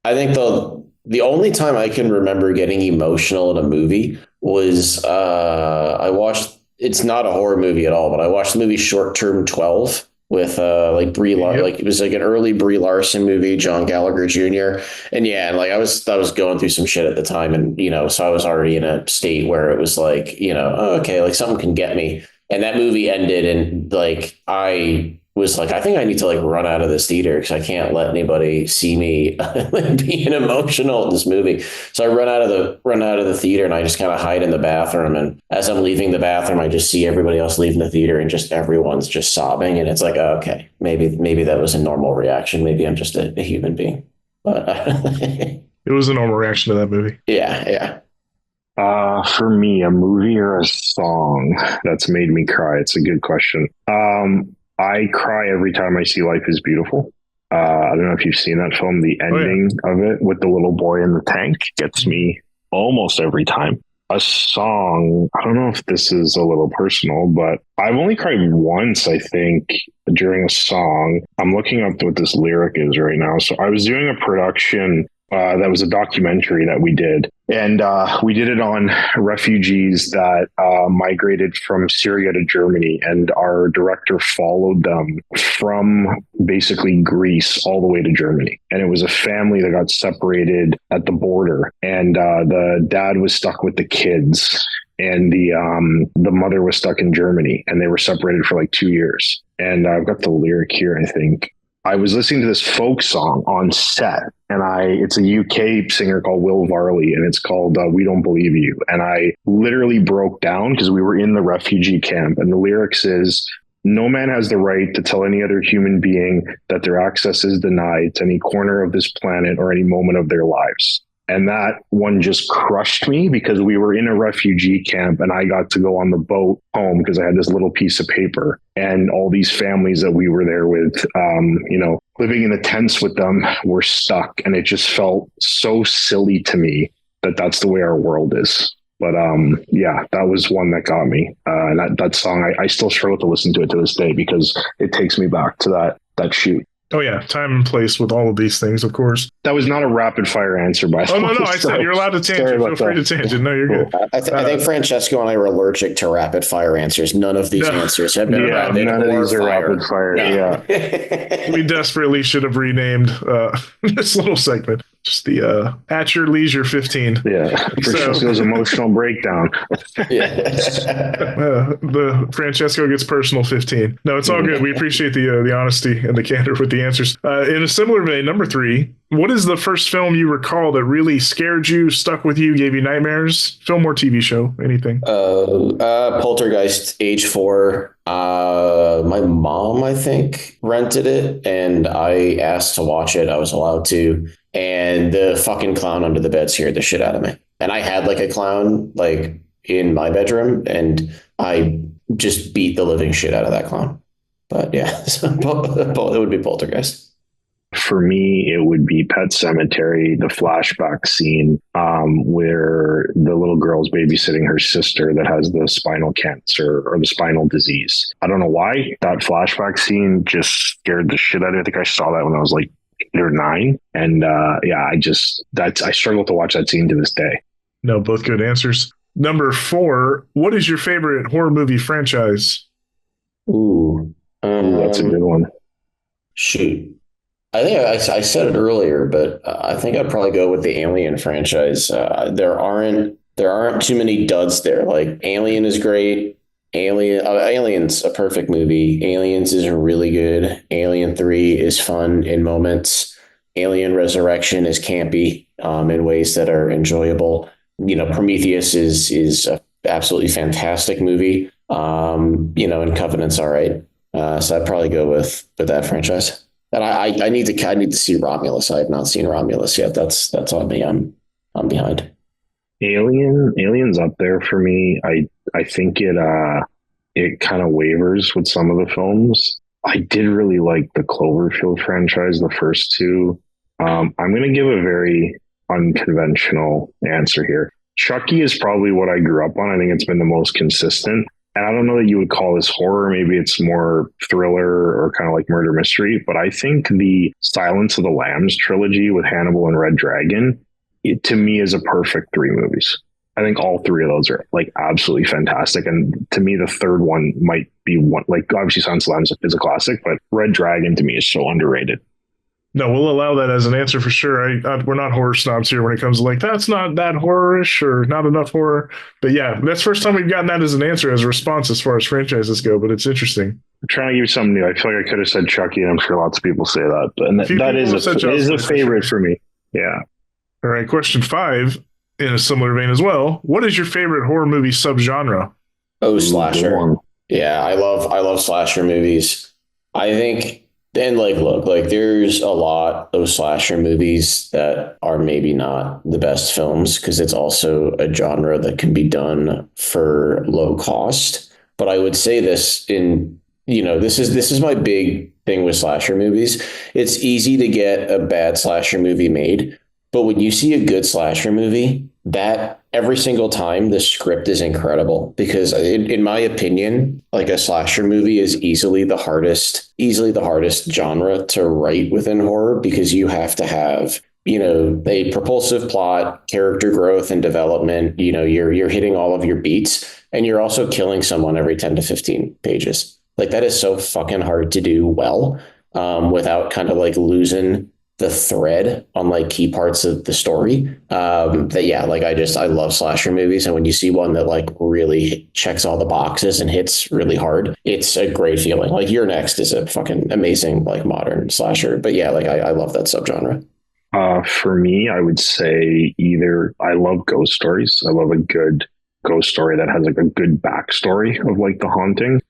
I think the only time I can remember getting emotional in a movie was I watched, it's not a horror movie at all, but I watched the movie Short Term 12 with like Brie Larson. Like, it was like an early Brie Larson movie, John Gallagher Jr. And I was going through some shit at the time, and so I was already in a state where it was like, oh, okay, like something can get me. And that movie ended, and like I was like, I think I need to like run out of this theater because I can't let anybody see me being emotional in this movie. So I run out of the theater and I just kind of hide in the bathroom. And as I'm leaving the bathroom, I just see everybody else leaving the theater and just everyone's just sobbing. And it's like, oh, okay, maybe that was a normal reaction. Maybe I'm just a human being. But It was a normal reaction to that movie. yeah. For me, a movie or a song that's made me cry. It's a good question. I cry every time I see Life is Beautiful. I don't know if you've seen that film. The ending of it with the little boy in the tank gets me almost every time. A song, I don't know if this is a little personal, but I've only cried once, I think, during a song. I'm looking up what this lyric is right now. So I was doing a production that was a documentary that we did. And we did it on refugees that migrated from Syria to Germany. And our director followed them from basically Greece all the way to Germany. And it was a family that got separated at the border. And the dad was stuck with the kids. And the mother was stuck in Germany. And they were separated for like 2 years. And I've got the lyric here, I think. I was listening to this folk song on set, and it's a UK singer called Will Varley, and it's called We Don't Believe You. And I literally broke down because we were in the refugee camp, and the lyrics is, no man has the right to tell any other human being that their access is denied to any corner of this planet or any moment of their lives. And that one just crushed me because we were in a refugee camp and I got to go on the boat home because I had this little piece of paper, and all these families that we were there with, living in the tents with them were stuck. And it just felt so silly to me that that's the way our world is. But that was one that got me. And that song, I still struggle to listen to it to this day because it takes me back to that shoot. Oh, yeah. Time and place with all of these things, of course. That was not a rapid fire answer, by the way. Oh, no. I said you're allowed to tangent. Feel free to tangent. No, you're good. I think Francesco and I are allergic to rapid fire answers. None of these answers have been rapid. None of these are rapid fire. No. Yeah. We desperately should have renamed this little segment. Just the At Your Leisure 15. Yeah. Francesco's emotional breakdown. The Francesco gets personal 15. No, it's all good. We appreciate the honesty and the candor with the answers. In a similar vein, number 3, what is the first film you recall that really scared you, stuck with you, gave you nightmares? Film or TV show? Anything? Poltergeist, age 4. My mom, I think, rented it, and I asked to watch it. I was allowed to. And the fucking clown under the bed scared the shit out of me. And I had like a clown like in my bedroom, and I just beat the living shit out of that clown. But yeah, so it would be Poltergeist. For me, it would be Pet Sematary, the flashback scene where the little girl's babysitting her sister that has the spinal cancer or the spinal disease. I don't know why that flashback scene just scared the shit out of me. I think I saw that when I was like 8 or 9. And I struggle to watch that scene to this day. No, both good answers. Number 4, what is your favorite horror movie franchise? That's a good one. Shoot. I think I said it earlier, but I think I'd probably go with the Alien franchise. There aren't too many duds there. Like Alien is great. Alien's a perfect movie. Aliens is really good. Alien 3 is fun in moments. Alien Resurrection is campy in ways that are enjoyable. Prometheus is a absolutely fantastic movie. And Covenant's all right. So I'd probably go with that franchise. And I need to see Romulus. I have not seen Romulus yet. That's on me. I'm behind. Alien's up there for me. I think it kind of wavers with some of the films. I did really like the Cloverfield franchise, the first 2. I'm going to give a very unconventional answer here. Chucky is probably what I grew up on. I think it's been the most consistent. And I don't know that you would call this horror. Maybe it's more thriller or kind of like murder mystery. But I think the Silence of the Lambs trilogy with Hannibal and Red Dragon, to me, is a perfect 3 movies. I think all 3 of those are like absolutely fantastic. And to me, the third one might be one, like obviously Silence of the Lambs is a classic, but Red Dragon to me is so underrated. No, we'll allow that as an answer for sure. We're not horror snobs here when it comes to like, that's not that horror-ish or not enough horror. But yeah, that's the first time we've gotten that as an answer, as a response as far as franchises go, but it's interesting. I'm trying to give you something new. I feel like I could have said Chucky, and I'm sure lots of people say that. And that is a favorite for me. Yeah. All right, question 5, in a similar vein as well. What is your favorite horror movie subgenre? Oh, slasher. Yeah, I love slasher movies. I think, and like, look, like there's a lot of slasher movies that are maybe not the best films because it's also a genre that can be done for low cost. But I would say this this is my big thing with slasher movies. It's easy to get a bad slasher movie made, but when you see a good slasher movie, that every single time the script is incredible because in my opinion, like a slasher movie is easily the hardest genre to write within horror because you have to have, a propulsive plot, character growth and development. You're hitting all of your beats and you're also killing someone every 10 to 15 pages. Like that is so fucking hard to do well, without kind of like losing the thread on like key parts of the story. I love slasher movies. And when you see one that like really checks all the boxes and hits really hard, it's a great feeling. Like You're Next is a fucking amazing like modern slasher. But yeah, like I love that subgenre. For me, I would say either I love ghost stories. I love a good ghost story that has like a good backstory of like the haunting.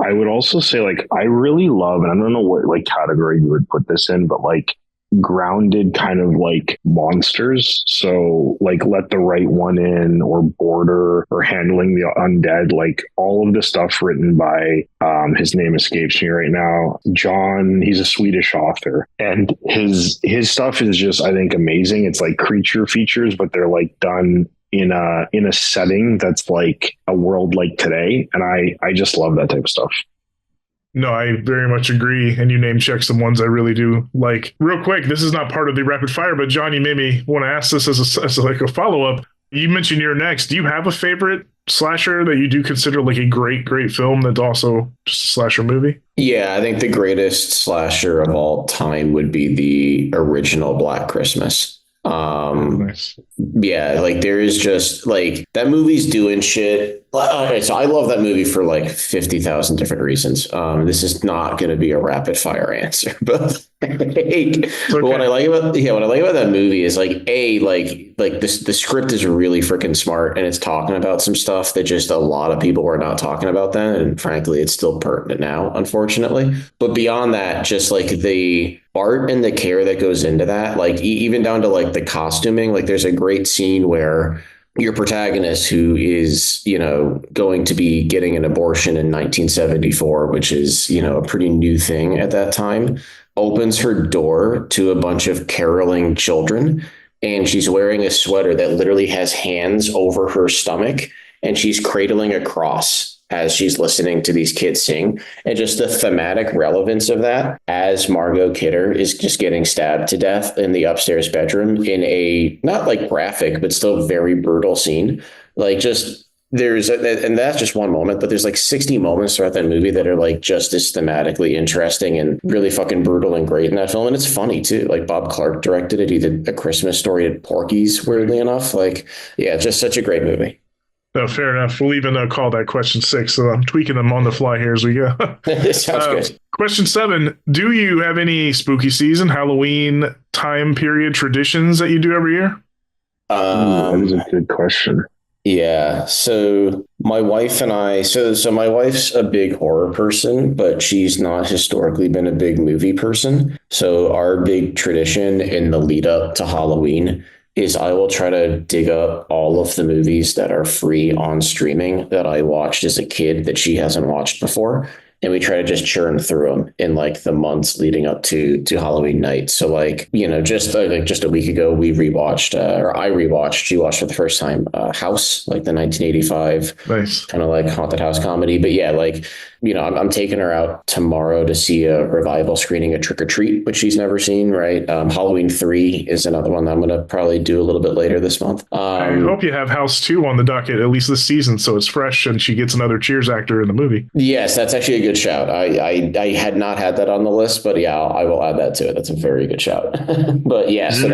I would also say like I really love, and I don't know what like category you would put this in, but like grounded kind of like monsters. So like Let the Right One In or Border or Handling the Undead, like all of the stuff written by his name escapes me right now. John, he's a Swedish author, and his stuff is just, I think, amazing. It's like creature features, but they're like done in a setting that's like a world like today. And I just love that type of stuff. No, I very much agree. And you name check some ones I really do like. Real quick, this is not part of the rapid fire, but John, you made me want to ask this as like a follow up. You mentioned You're Next. Do you have a favorite slasher that you do consider like a great film that's also just a slasher movie? Yeah, I think the greatest slasher of all time would be the original Black Christmas. Nice. Yeah, like there is just like that movie's doing shit. Okay, so I love that movie for like 50,000 different reasons. This is not going to be a rapid fire answer, but but what I like about that movie is like the script is really freaking smart and it's talking about some stuff that just a lot of people were not talking about then, and frankly, it's still pertinent now, unfortunately. But beyond that, just like the art and the care that goes into that, like even down to like the costuming, like there's a great scene where your protagonist, who is, going to be getting an abortion in 1974, which is, a pretty new thing at that time, opens her door to a bunch of caroling children. And she's wearing a sweater that literally has hands over her stomach. And she's cradling a cross as she's listening to these kids sing. And just the thematic relevance of that as Margot Kidder is just getting stabbed to death in the upstairs bedroom in a not like graphic, but still very brutal scene. Like just and that's just one moment, but there's like 60 moments throughout that movie that are like just as thematically interesting and really fucking brutal and great in that film. And it's funny too. Like Bob Clark directed it. He did A Christmas Story at Porky's, weirdly enough. Like, yeah, just such a great movie. No, fair enough. We'll even call that question 6. So I'm tweaking them on the fly here as we go. Sounds good. Question 7. Do you have any spooky season, Halloween time period traditions that you do every year? That is a good question. Yeah. So my wife and I, so my wife's a big horror person, but she's not historically been a big movie person. So our big tradition in the lead up to Halloween is I will try to dig up all of the movies that are free on streaming that I watched as a kid that she hasn't watched before. And we try to just churn through them in like the months leading up to Halloween night. So like, just a week ago, we rewatched, she watched for the first time, House, like the 1985 nice kind of like haunted house comedy. But yeah, like, I'm taking her out tomorrow to see a revival screening of Trick or Treat, which she's never seen, right? Halloween 3 is another one that I'm going to probably do a little bit later this month. I hope you have House 2 on the docket, at least this season, so it's fresh and she gets another Cheers actor in the movie. Yes, that's actually a good shout. I had not had that on the list, but yeah, I will add that to it. That's a very good shout. But yeah, so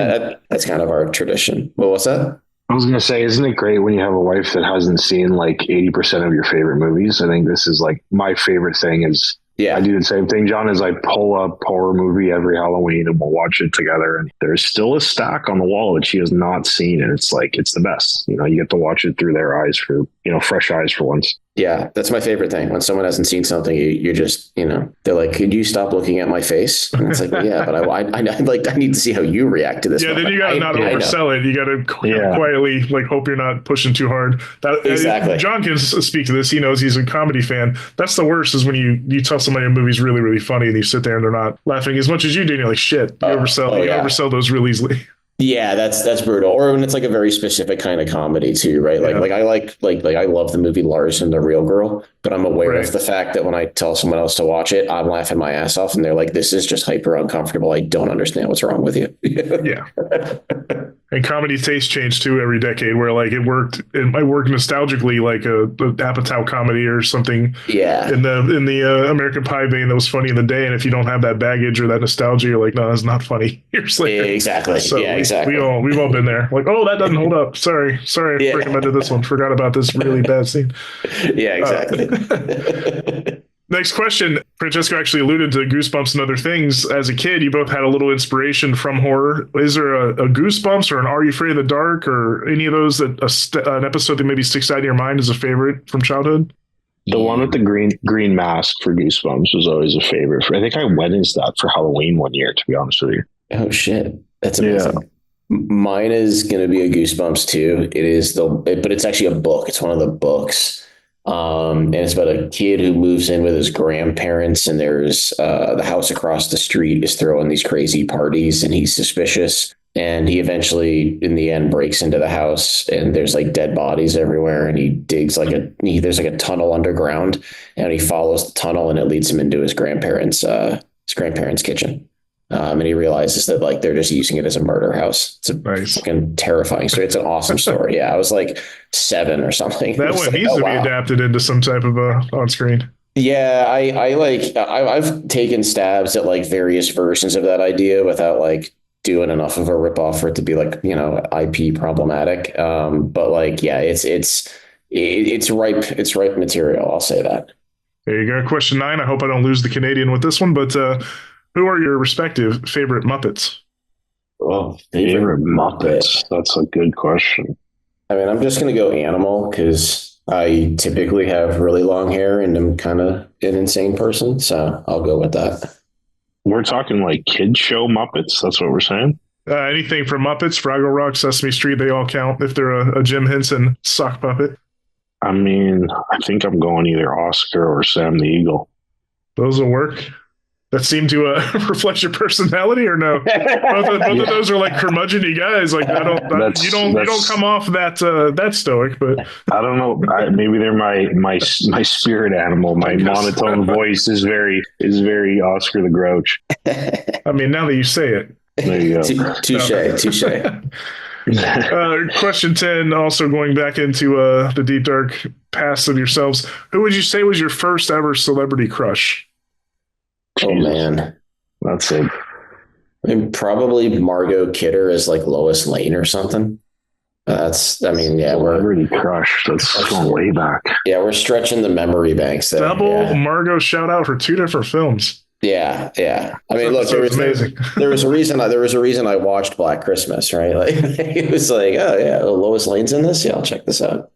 that's kind of our tradition. Well, what's that? I was gonna say, isn't it great when you have a wife that hasn't seen like 80% of your favorite movies? I think this is like my favorite thing is I do the same thing, John, is I pull up horror movie every Halloween and we'll watch it together. And there's still a stack on the wall that she has not seen. And it's like, it's the best. You know, you get to watch it through their eyes for, you know, fresh eyes for once. Yeah, that's my favorite thing. When someone hasn't seen something, you're just, you know, they're like, could you stop looking at my face? And it's like, well, yeah, but I need to see how you react to this. Yeah, then you got to not oversell it. You got to quietly like hope you're not pushing too hard. Exactly. John can speak to this. He knows he's a comedy fan. That's the worst is when you tell somebody a movie's really, really funny and you sit there and they're not laughing as much as you do. And you're like, shit, you oversell those real easily. Yeah, that's brutal. Or when it's like a very specific kind of comedy too, right? Like I I love the movie Lars and the Real Girl, but I'm aware of the fact that when I tell someone else to watch it, I'm laughing my ass off and they're like, this is just hyper uncomfortable. I don't understand what's wrong with you. Yeah. And comedy taste change too every decade where like it might work nostalgically like a Apatow comedy or something in the American Pie vein that was funny in the day. And if you don't have that baggage or that nostalgia, you're like, no, that's not funny. Years later. Exactly. So exactly. We've all been there. Like, oh, that doesn't hold up. Sorry, I recommended this one. Forgot about this really bad scene. Yeah, exactly. Next question. Francesco actually alluded to Goosebumps and other things. As a kid, you both had a little inspiration from horror. Is there a Goosebumps or an Are You Afraid of the Dark or any of those that an episode that maybe sticks out in your mind as a favorite from childhood? The one with the green mask for Goosebumps was always a favorite. I think I went into that for Halloween one year, to be honest with you. Oh, shit. That's amazing. Yeah. Mine is going to be a Goosebumps too. But it's actually a book. It's one of the books. And it's about a kid who moves in with his grandparents and there's the house across the street is throwing these crazy parties and he's suspicious. And he eventually, in the end, breaks into the house and there's like dead bodies everywhere. And he digs there's like a tunnel underground and he follows the tunnel and it leads him into his grandparents' kitchen. And he realizes that like they're just using it as a murder house. It's a fucking terrifying story. It's an awesome story. Yeah, I was like 7 or something. That one needs to be adapted into some type of on screen. Yeah, I've taken stabs at like various versions of that idea without like doing enough of a ripoff for it to be like, you know, IP problematic. But like, yeah, it's ripe material. I'll say that. There you go. Question 9. I hope I don't lose the Canadian with this one, but who are your respective favorite Muppets? Oh, favorite Muppet. That's a good question. I mean, I'm just going to go animal because I typically have really long hair and I'm kind of an insane person. So I'll go with that. We're talking like kid show Muppets. That's what we're saying. Anything from Muppets, Fraggle Rock, Sesame Street, they all count if they're a Jim Henson sock puppet. I mean, I think I'm going either Oscar or Sam the Eagle. Those will work. That seem to reflect your personality, or no? Both of those are like curmudgeon-y guys. Like you don't come off that stoic, but I don't know. Maybe they're my spirit animal. My monotone voice is very Oscar the Grouch. I mean, now that you say it, there you go. Touche. Question 10. Also going back into the deep dark past of yourselves. Who would you say was your first ever celebrity crush? Oh man, that's it. I mean, probably Margot Kidder as like Lois Lane or something. We're celebrity crush. That's going way back. Yeah, we're stretching the memory banks there. Double Margot shout out for 2 different films. Yeah. I mean, look, there was a reason I watched Black Christmas, right? Like it was like, oh yeah, Lois Lane's in this. Yeah, I'll check this out.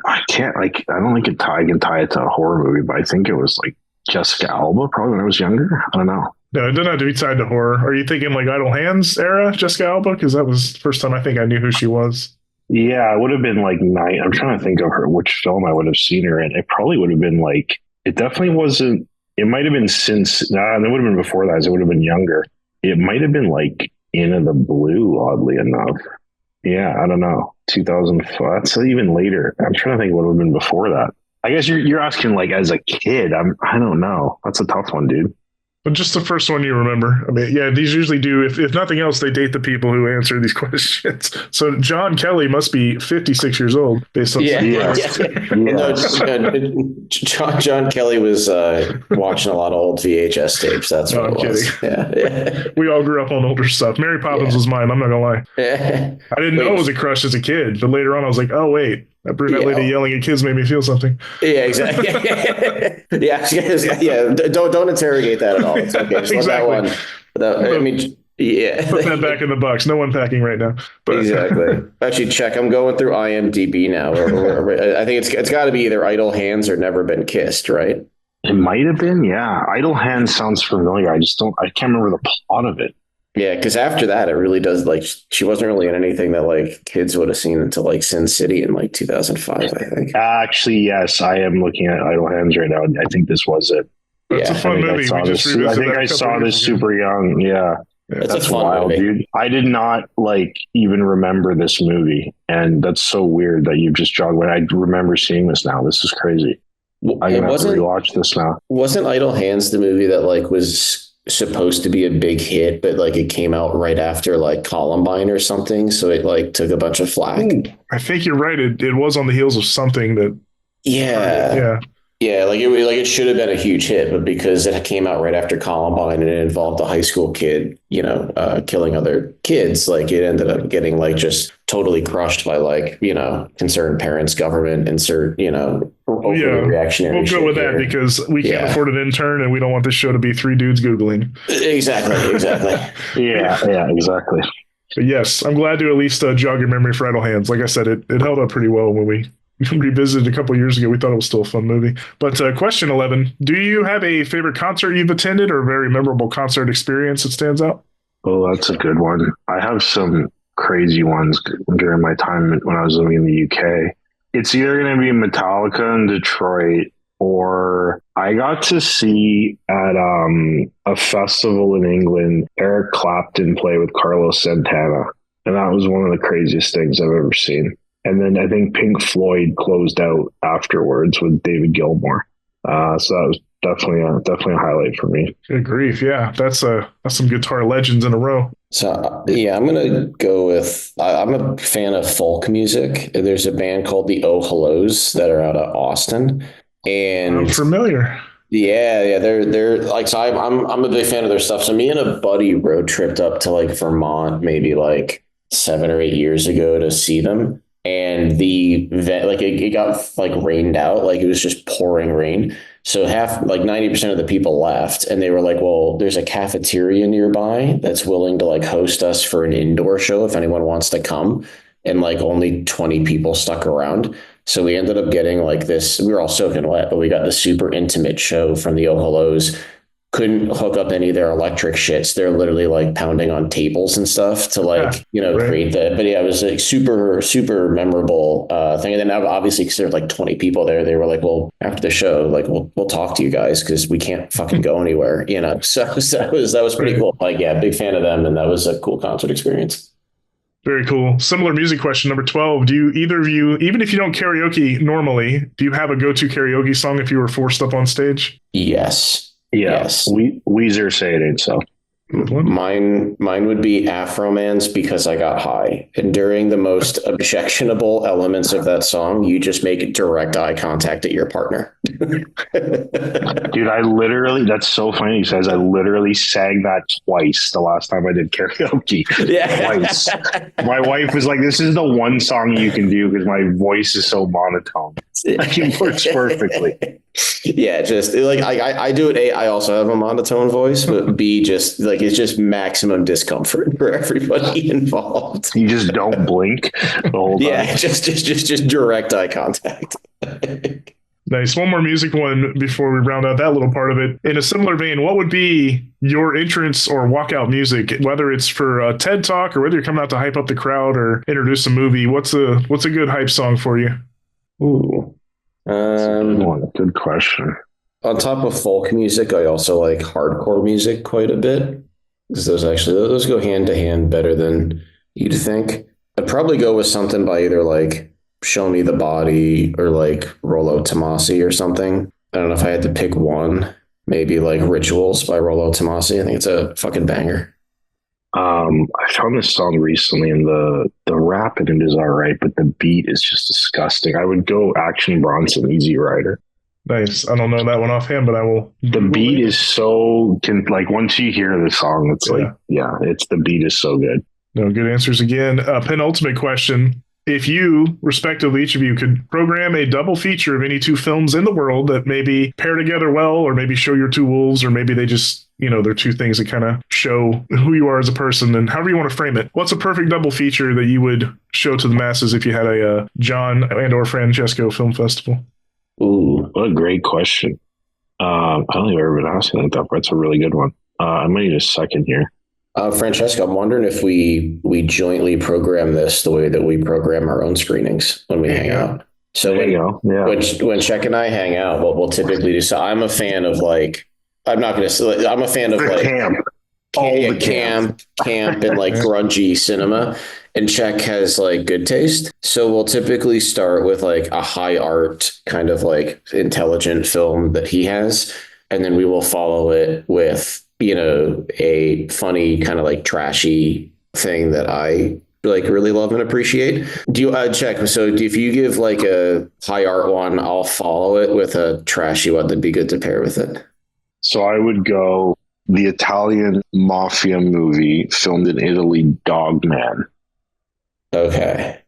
I don't think I can tie it to a horror movie, but I think it was like Jessica Alba, probably when I was younger. I don't know. No, it doesn't have to be tied to horror. Are you thinking like Idle Hands era Jessica Alba? Because that was the first time I think I knew who she was. Yeah, it would have been like 9. I'm trying to think of which film I would have seen her in. It probably would have been like, it definitely wasn't, it might have been it would have been before that, as it would have been younger. It might have been like Into the Blue, oddly enough. Yeah, I don't know. 2004. That's even later. I'm trying to think what would have been before that. I guess you're asking like as a kid. I don't know. That's a tough one, dude. But just the first one you remember. I mean, yeah, these usually do. If nothing else, they date the people who answer these questions. So John Kelley must be 56 years old based on No, John Kelley was watching a lot of old VHS tapes. That's what it was. Yeah. We all grew up on older stuff. Mary Poppins was mine. I'm not gonna lie. I didn't know it was a crush as a kid, but later on I was like, oh wait, that brunette lady yelling at kids made me feel something. Yeah, exactly. yeah. Don't interrogate that at all. It's okay. Just exactly. Let that one. Put that back in the box. No unpacking right now. But. Exactly. Actually, check. I'm going through IMDb now. I think it's got to be either Idle Hands or Never Been Kissed, right? It might have been. Yeah, Idle Hands sounds familiar. I can't remember the plot of it. Yeah, because after that, it really does, like, she wasn't really in anything that, like, kids would have seen until, like, Sin City in, like, 2005, I think. Actually, yes, I am looking at Idle Hands right now. I think this was it. It's a fun movie. I think I saw this super young. Yeah. It's a fun movie. Dude. I did not, like, even remember this movie. And that's so weird that you've just jogged when I remember seeing this now. This is crazy. I'm going to have to rewatch this now. Wasn't Idle Hands the movie that, like, was supposed to be a big hit, but like it came out right after like Columbine or something, so it like took a bunch of flack? Ooh, I think you're right. It was on the heels of something that. Yeah, like it should have been a huge hit, but because it came out right after Columbine and it involved a high school kid, killing other kids, like it ended up getting like just totally crushed by like, concerned parents, government, insert, reactionary. We'll go with that because we can't afford an intern and we don't want this show to be three dudes Googling. Exactly. yeah, exactly. But yes, I'm glad to at least jog your memory for Idle Hands. Like I said, it held up pretty well when we revisited a couple of years ago. We thought it was still a fun movie. But question 11, do you have a favorite concert you've attended or a very memorable concert experience that stands out? Oh, that's a good one. I have some crazy ones during my time when I was living in the UK. It's either going to be Metallica in Detroit, or I got to see at a festival in England, Eric Clapton play with Carlos Santana. And that was one of the craziest things I've ever seen. And then I think Pink Floyd closed out afterwards with David Gilmour. So that was definitely a highlight for me. Good grief. Yeah, that's some guitar legends in a row. So, I'm going to go with, I'm a fan of folk music. There's a band called the Oh Hellos that are out of Austin. And I'm familiar. Yeah, they're like, so I'm a big fan of their stuff. So me and a buddy road tripped up to like Vermont, maybe like 7 or 8 years ago to see them. And the event, like it got like rained out, like it was just pouring rain. So 90% of the people left, and they were like, well, there's a cafeteria nearby that's willing to like host us for an indoor show if anyone wants to come. And like only 20 people stuck around. So we ended up getting like this, we were all soaking wet, but we got the super intimate show from the Oh Hellos. Couldn't hook up any of their electric shits. They're literally like pounding on tables and stuff to like, create that. But yeah, it was like super, super memorable thing. And then obviously, because there were like 20 people there, they were like, well, after the show, like we'll talk to you guys because we can't fucking go anywhere, So that was pretty cool. Like, yeah, big fan of them. And that was a cool concert experience. Very cool. Similar music question, number 12. Do you, either of you, even if you don't karaoke normally, do you have a go-to karaoke song if you were forced up on stage? Yes. Yeah, yes. Weezer Say It Ain't So. Mine would be Afro Man's Because I Got High. And during the most objectionable elements of that song, you just make direct eye contact at your partner. Dude, that's so funny because I literally sang that twice the last time I did karaoke. Yeah. Twice. My wife was like, this is the one song you can do because my voice is so monotone. It works perfectly. Yeah, just like I do it. I also have a monotone voice, but B, just like it's just maximum discomfort for everybody involved. You just don't blink the whole time. Yeah, just direct eye contact. Nice. One more music one before we round out that little part of it. In a similar vein, what would be your entrance or walkout music, whether it's for a TED Talk or whether you're coming out to hype up the crowd or introduce a movie? What's a good hype song for you? Ooh. Good question. On top of folk music, I also like hardcore music quite a bit because those go hand to hand better than you'd think. I'd probably go with something by either like Show Me the Body or like Rollo Tomasi or something. I don't know if I had to pick one. Maybe like Rituals by Rollo Tomasi. I think it's a fucking banger. I found this song recently, and the rap in it is all right, but the beat is just disgusting. I would go Action Bronson, Easy Rider. Nice. I don't know that one offhand, but I will. The beat is so like once you hear the song, it's it's the beat is so good. No, good answers again. Penultimate question. If you, respectively, each of you could program a double feature of any two films in the world that maybe pair together well, or maybe show your two wolves, or maybe they just, they're two things that kind of show who you are as a person, and however you want to frame it. What's a perfect double feature that you would show to the masses if you had a John and or Francesco film festival? Ooh, what a great question. I don't think I've ever been asking like that, but it's a really good one. I might need a second here. Francesco, I'm wondering if we jointly program this the way that we program our own screenings when we hang out. So when Czech and I hang out, what we'll typically do. So I'm a fan of I'm a fan of camp. Camp and like grungy cinema. And Czech has like good taste. So we'll typically start with like a high art kind of like intelligent film that he has. And then we will follow it with, a funny kind of like trashy thing that I like really love and appreciate. Do you Czech? So if you give like a high art one, I'll follow it with a trashy one that'd be good to pair with it. So I would go the Italian mafia movie filmed in Italy, Dogman. Okay.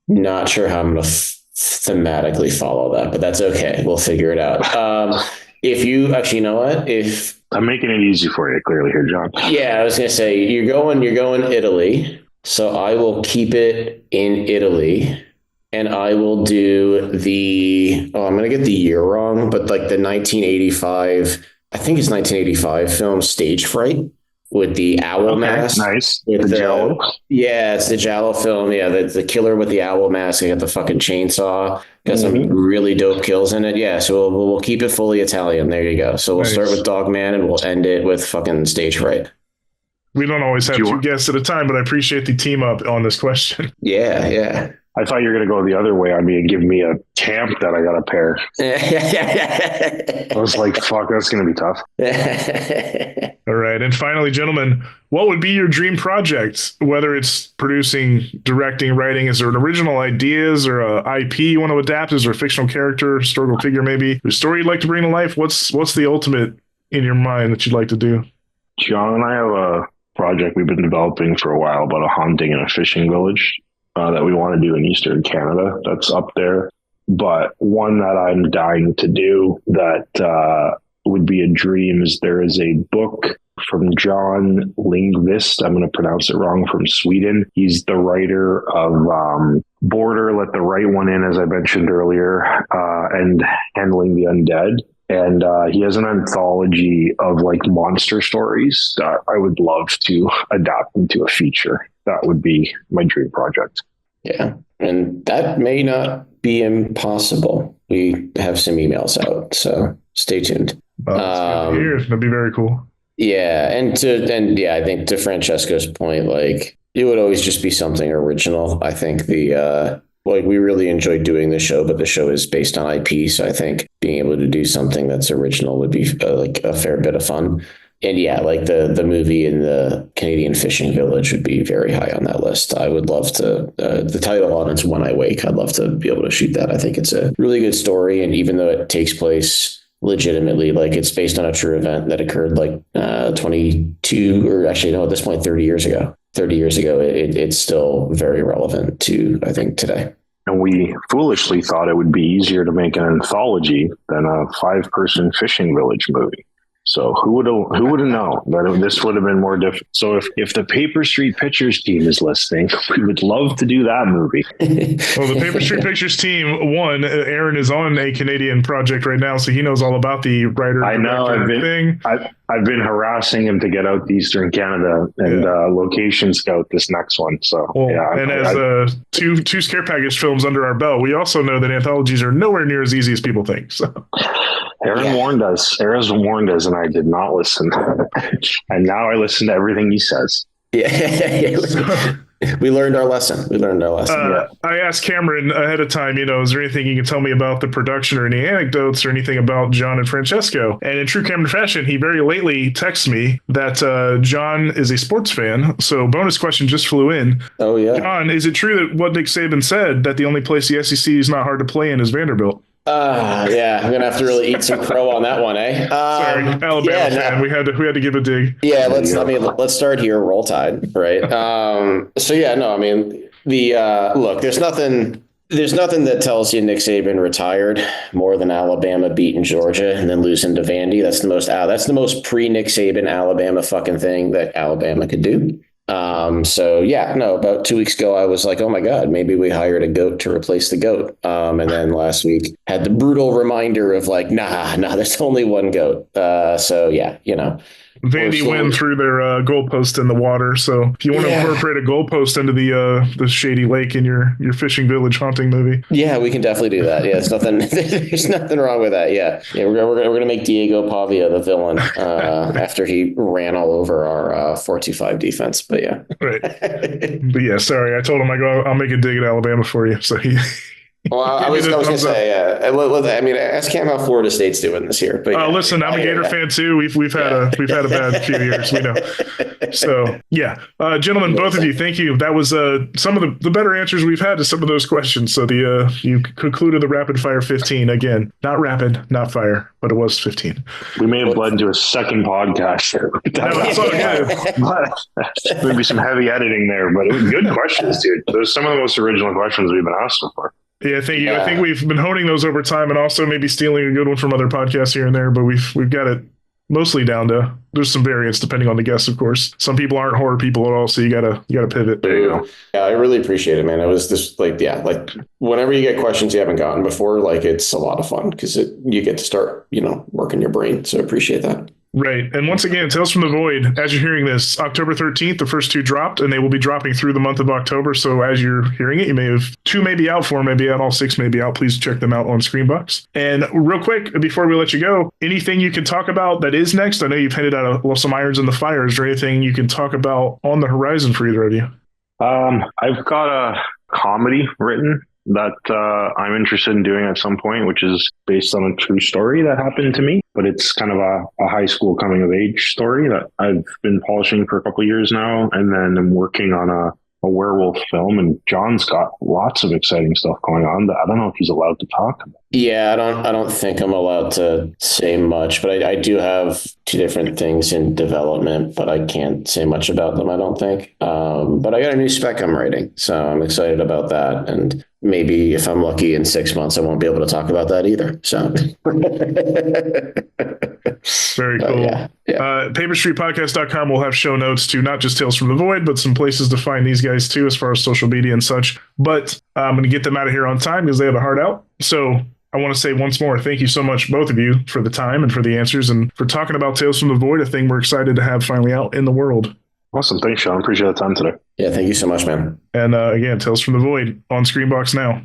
Not sure how I'm going to thematically follow that, but that's okay. We'll figure it out. If you actually, you know what? If I'm making it easy for you clearly here, John. Yeah, I was going to say you're going Italy. So I will keep it in Italy, and I will do I'm going to get the year wrong, but like the 1985, I think it's 1985 film Stage Fright with the owl mask. Nice. With the Giallo. Yeah, it's the Giallo film. Yeah, the killer with the owl mask. They got the fucking chainsaw. Got some really dope kills in it. Yeah, so we'll keep it fully Italian. There you go. So we'll start with Dogman and we'll end it with fucking Stage Fright. We don't always have two guests at a time, but I appreciate the team up on this question. Yeah. I thought you were going to go the other way on me and give me a camp that I got to pair. I was like, fuck, that's going to be tough. All right. And finally, gentlemen, what would be your dream project? Whether it's producing, directing, writing, is there an original idea? Is there a IP you want to adapt? Is there a fictional character, historical figure maybe? A story you'd like to bring to life? What's the ultimate in your mind that you'd like to do? John and I have a project we've been developing for a while about a hunting and a fishing village that we want to do in Eastern Canada. That's up there. But one that I'm dying to do that would be a dream is there is a book from John Lingvist. I'm going to pronounce it wrong, from Sweden. He's the writer of Border, Let the Right One In, as I mentioned earlier, and Handling the Undead. And he has an anthology of like monster stories that I would love to adapt into a feature. That would be my dream project. Yeah. And that may not be impossible. We have some emails out, so stay tuned. That'd be very cool. Yeah. And I think to Francesco's point, like it would always just be something original. I think we really enjoyed doing the show, but the show is based on IP. So I think being able to do something that's original would be like a fair bit of fun. And yeah, like the movie in the Canadian fishing village would be very high on that list. I would love to, the title on it's When I Wake. I'd love to be able to shoot that. I think it's a really good story. And even though it takes place legitimately, like it's based on a true event that occurred like 22 or actually no, at this point, 30 years ago. 30 years ago, it's still very relevant to, I think, today. And we foolishly thought it would be easier to make an anthology than a 5-person fishing village movie. So who would have known that this would have been more difficult? So if the Paper Street Pictures team is listening, we would love to do that movie. Well, the Paper Street Pictures team, Aaron is on a Canadian project right now, so he knows all about the writer. I know. I've been harassing him to get out to Eastern Canada and location scout this next one. So as two Scare Package films under our belt, we also know that anthologies are nowhere near as easy as people think. So. Aaron warned us, and I did not listen. And now I listen to everything he says. Yeah. We learned our lesson. I asked Cameron ahead of time, is there anything you can tell me about the production or any anecdotes or anything about John and Francesco? And in true Cameron fashion, he very lately texts me that John is a sports fan. So bonus question just flew in. Oh, yeah. John, is it true that what Nick Saban said, that the only place the SEC is not hard to play in is Vanderbilt? Yeah, I'm gonna have to really eat some crow on that one, eh? Sorry, Alabama fan. No. We had to give a dig. Yeah, let's start here. Roll Tide, right? Look, there's nothing that tells you Nick Saban retired more than Alabama beating Georgia and then losing to Vandy. That's the most pre-Nick Saban Alabama fucking thing that Alabama could do. About 2 weeks ago, I was like, oh my God, maybe we hired a goat to replace the goat. And then last week had the brutal reminder of like, nah, there's only one goat. Vandy went through their goalpost in the water. So if you want to incorporate a goalpost into the shady lake in your fishing village haunting movie. Yeah, we can definitely do that. Yeah, there's nothing wrong with that. Yeah. We're gonna make Diego Pavia the villain after he ran all over our 4-2-5 defense. But yeah. Right. But yeah, sorry. I told him I'll make a dig at Alabama for you. So he Well, I was going to say, I mean, ask Cam how Florida State's doing this year. But listen, I'm a Gator fan too. We've had a bad few years, we know. So yeah, gentlemen, both of you, thank you. That was some of the better answers we've had to some of those questions. So you concluded the rapid fire 15 again, not rapid, not fire, but it was 15. We may have bled into a second podcast. That's all good. Maybe some heavy editing there, but it was good questions, dude. Those are some of the most original questions we've been asked so far. Yeah, thank you. I think we've been honing those over time and also maybe stealing a good one from other podcasts here and there, but we've got it mostly down to, there's some variance depending on the guests, of course. Some people aren't horror people at all, so you gotta pivot. There you go. Yeah, I really appreciate it, man. It was just like whenever you get questions you haven't gotten before, like it's a lot of fun because you get to start, working your brain. So I appreciate that. Right. And once again, Tales from the Void, as you're hearing this, October 13th, the first two dropped, and they will be dropping through the month of October. So as you're hearing it, you may have two maybe out, four maybe out, all six maybe out. Please check them out on Screambox. And real quick, before we let you go, anything you can talk about that is next? I know you've hinted at some irons in the fire. Is there anything you can talk about on the horizon for either of you? I've got a comedy written that I'm interested in doing at some point, which is based on a true story that happened to me. But it's kind of a high school coming of age story that I've been polishing for a couple of years now. And then I'm working on a werewolf film, and John's got lots of exciting stuff going on that I don't know if he's allowed to talk about. Yeah, I don't think I'm allowed to say much, but I do have two different things in development, but I can't say much about them, I don't think. But I got a new spec I'm writing, so I'm excited about that. And maybe if I'm lucky in 6 months, I won't be able to talk about that either. So very cool. Yeah. Paperstreetpodcast.com will have show notes to not just Tales from the Void, but some places to find these guys too, as far as social media and such. But I'm going to get them out of here on time because they have a hard out. So I want to say once more, thank you so much, both of you, for the time and for the answers and for talking about Tales from the Void, a thing we're excited to have finally out in the world. Awesome. Thanks, Sean. Appreciate the time today. Yeah, thank you so much, man. And again, Tales from the Void on Screambox now.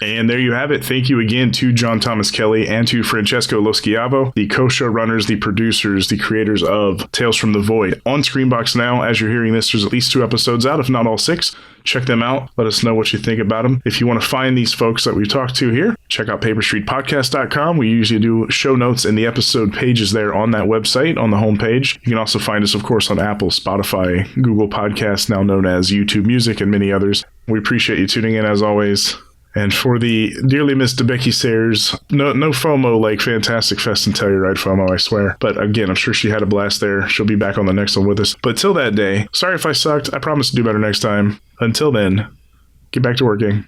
And there you have it. Thank you again to John Thomas Kelley and to Francesco Loschiavo, the co-showrunners, the producers, the creators of Tales from the Void. On Screambox now, as you're hearing this, there's at least 2 episodes out, if not all 6. Check them out. Let us know what you think about them. If you want to find these folks that we've talked to here, check out paperstreetpodcast.com. We usually do show notes and the episode pages there on that website, on the homepage. You can also find us, of course, on Apple, Spotify, Google Podcasts, now known as YouTube Music, and many others. We appreciate you tuning in, as always. And for the dearly missed Becky Sayers, no FOMO like Fantastic Fest and Telluride FOMO, I swear. But again, I'm sure she had a blast there. She'll be back on the next one with us. But till that day, sorry if I sucked. I promise to do better next time. Until then, get back to working.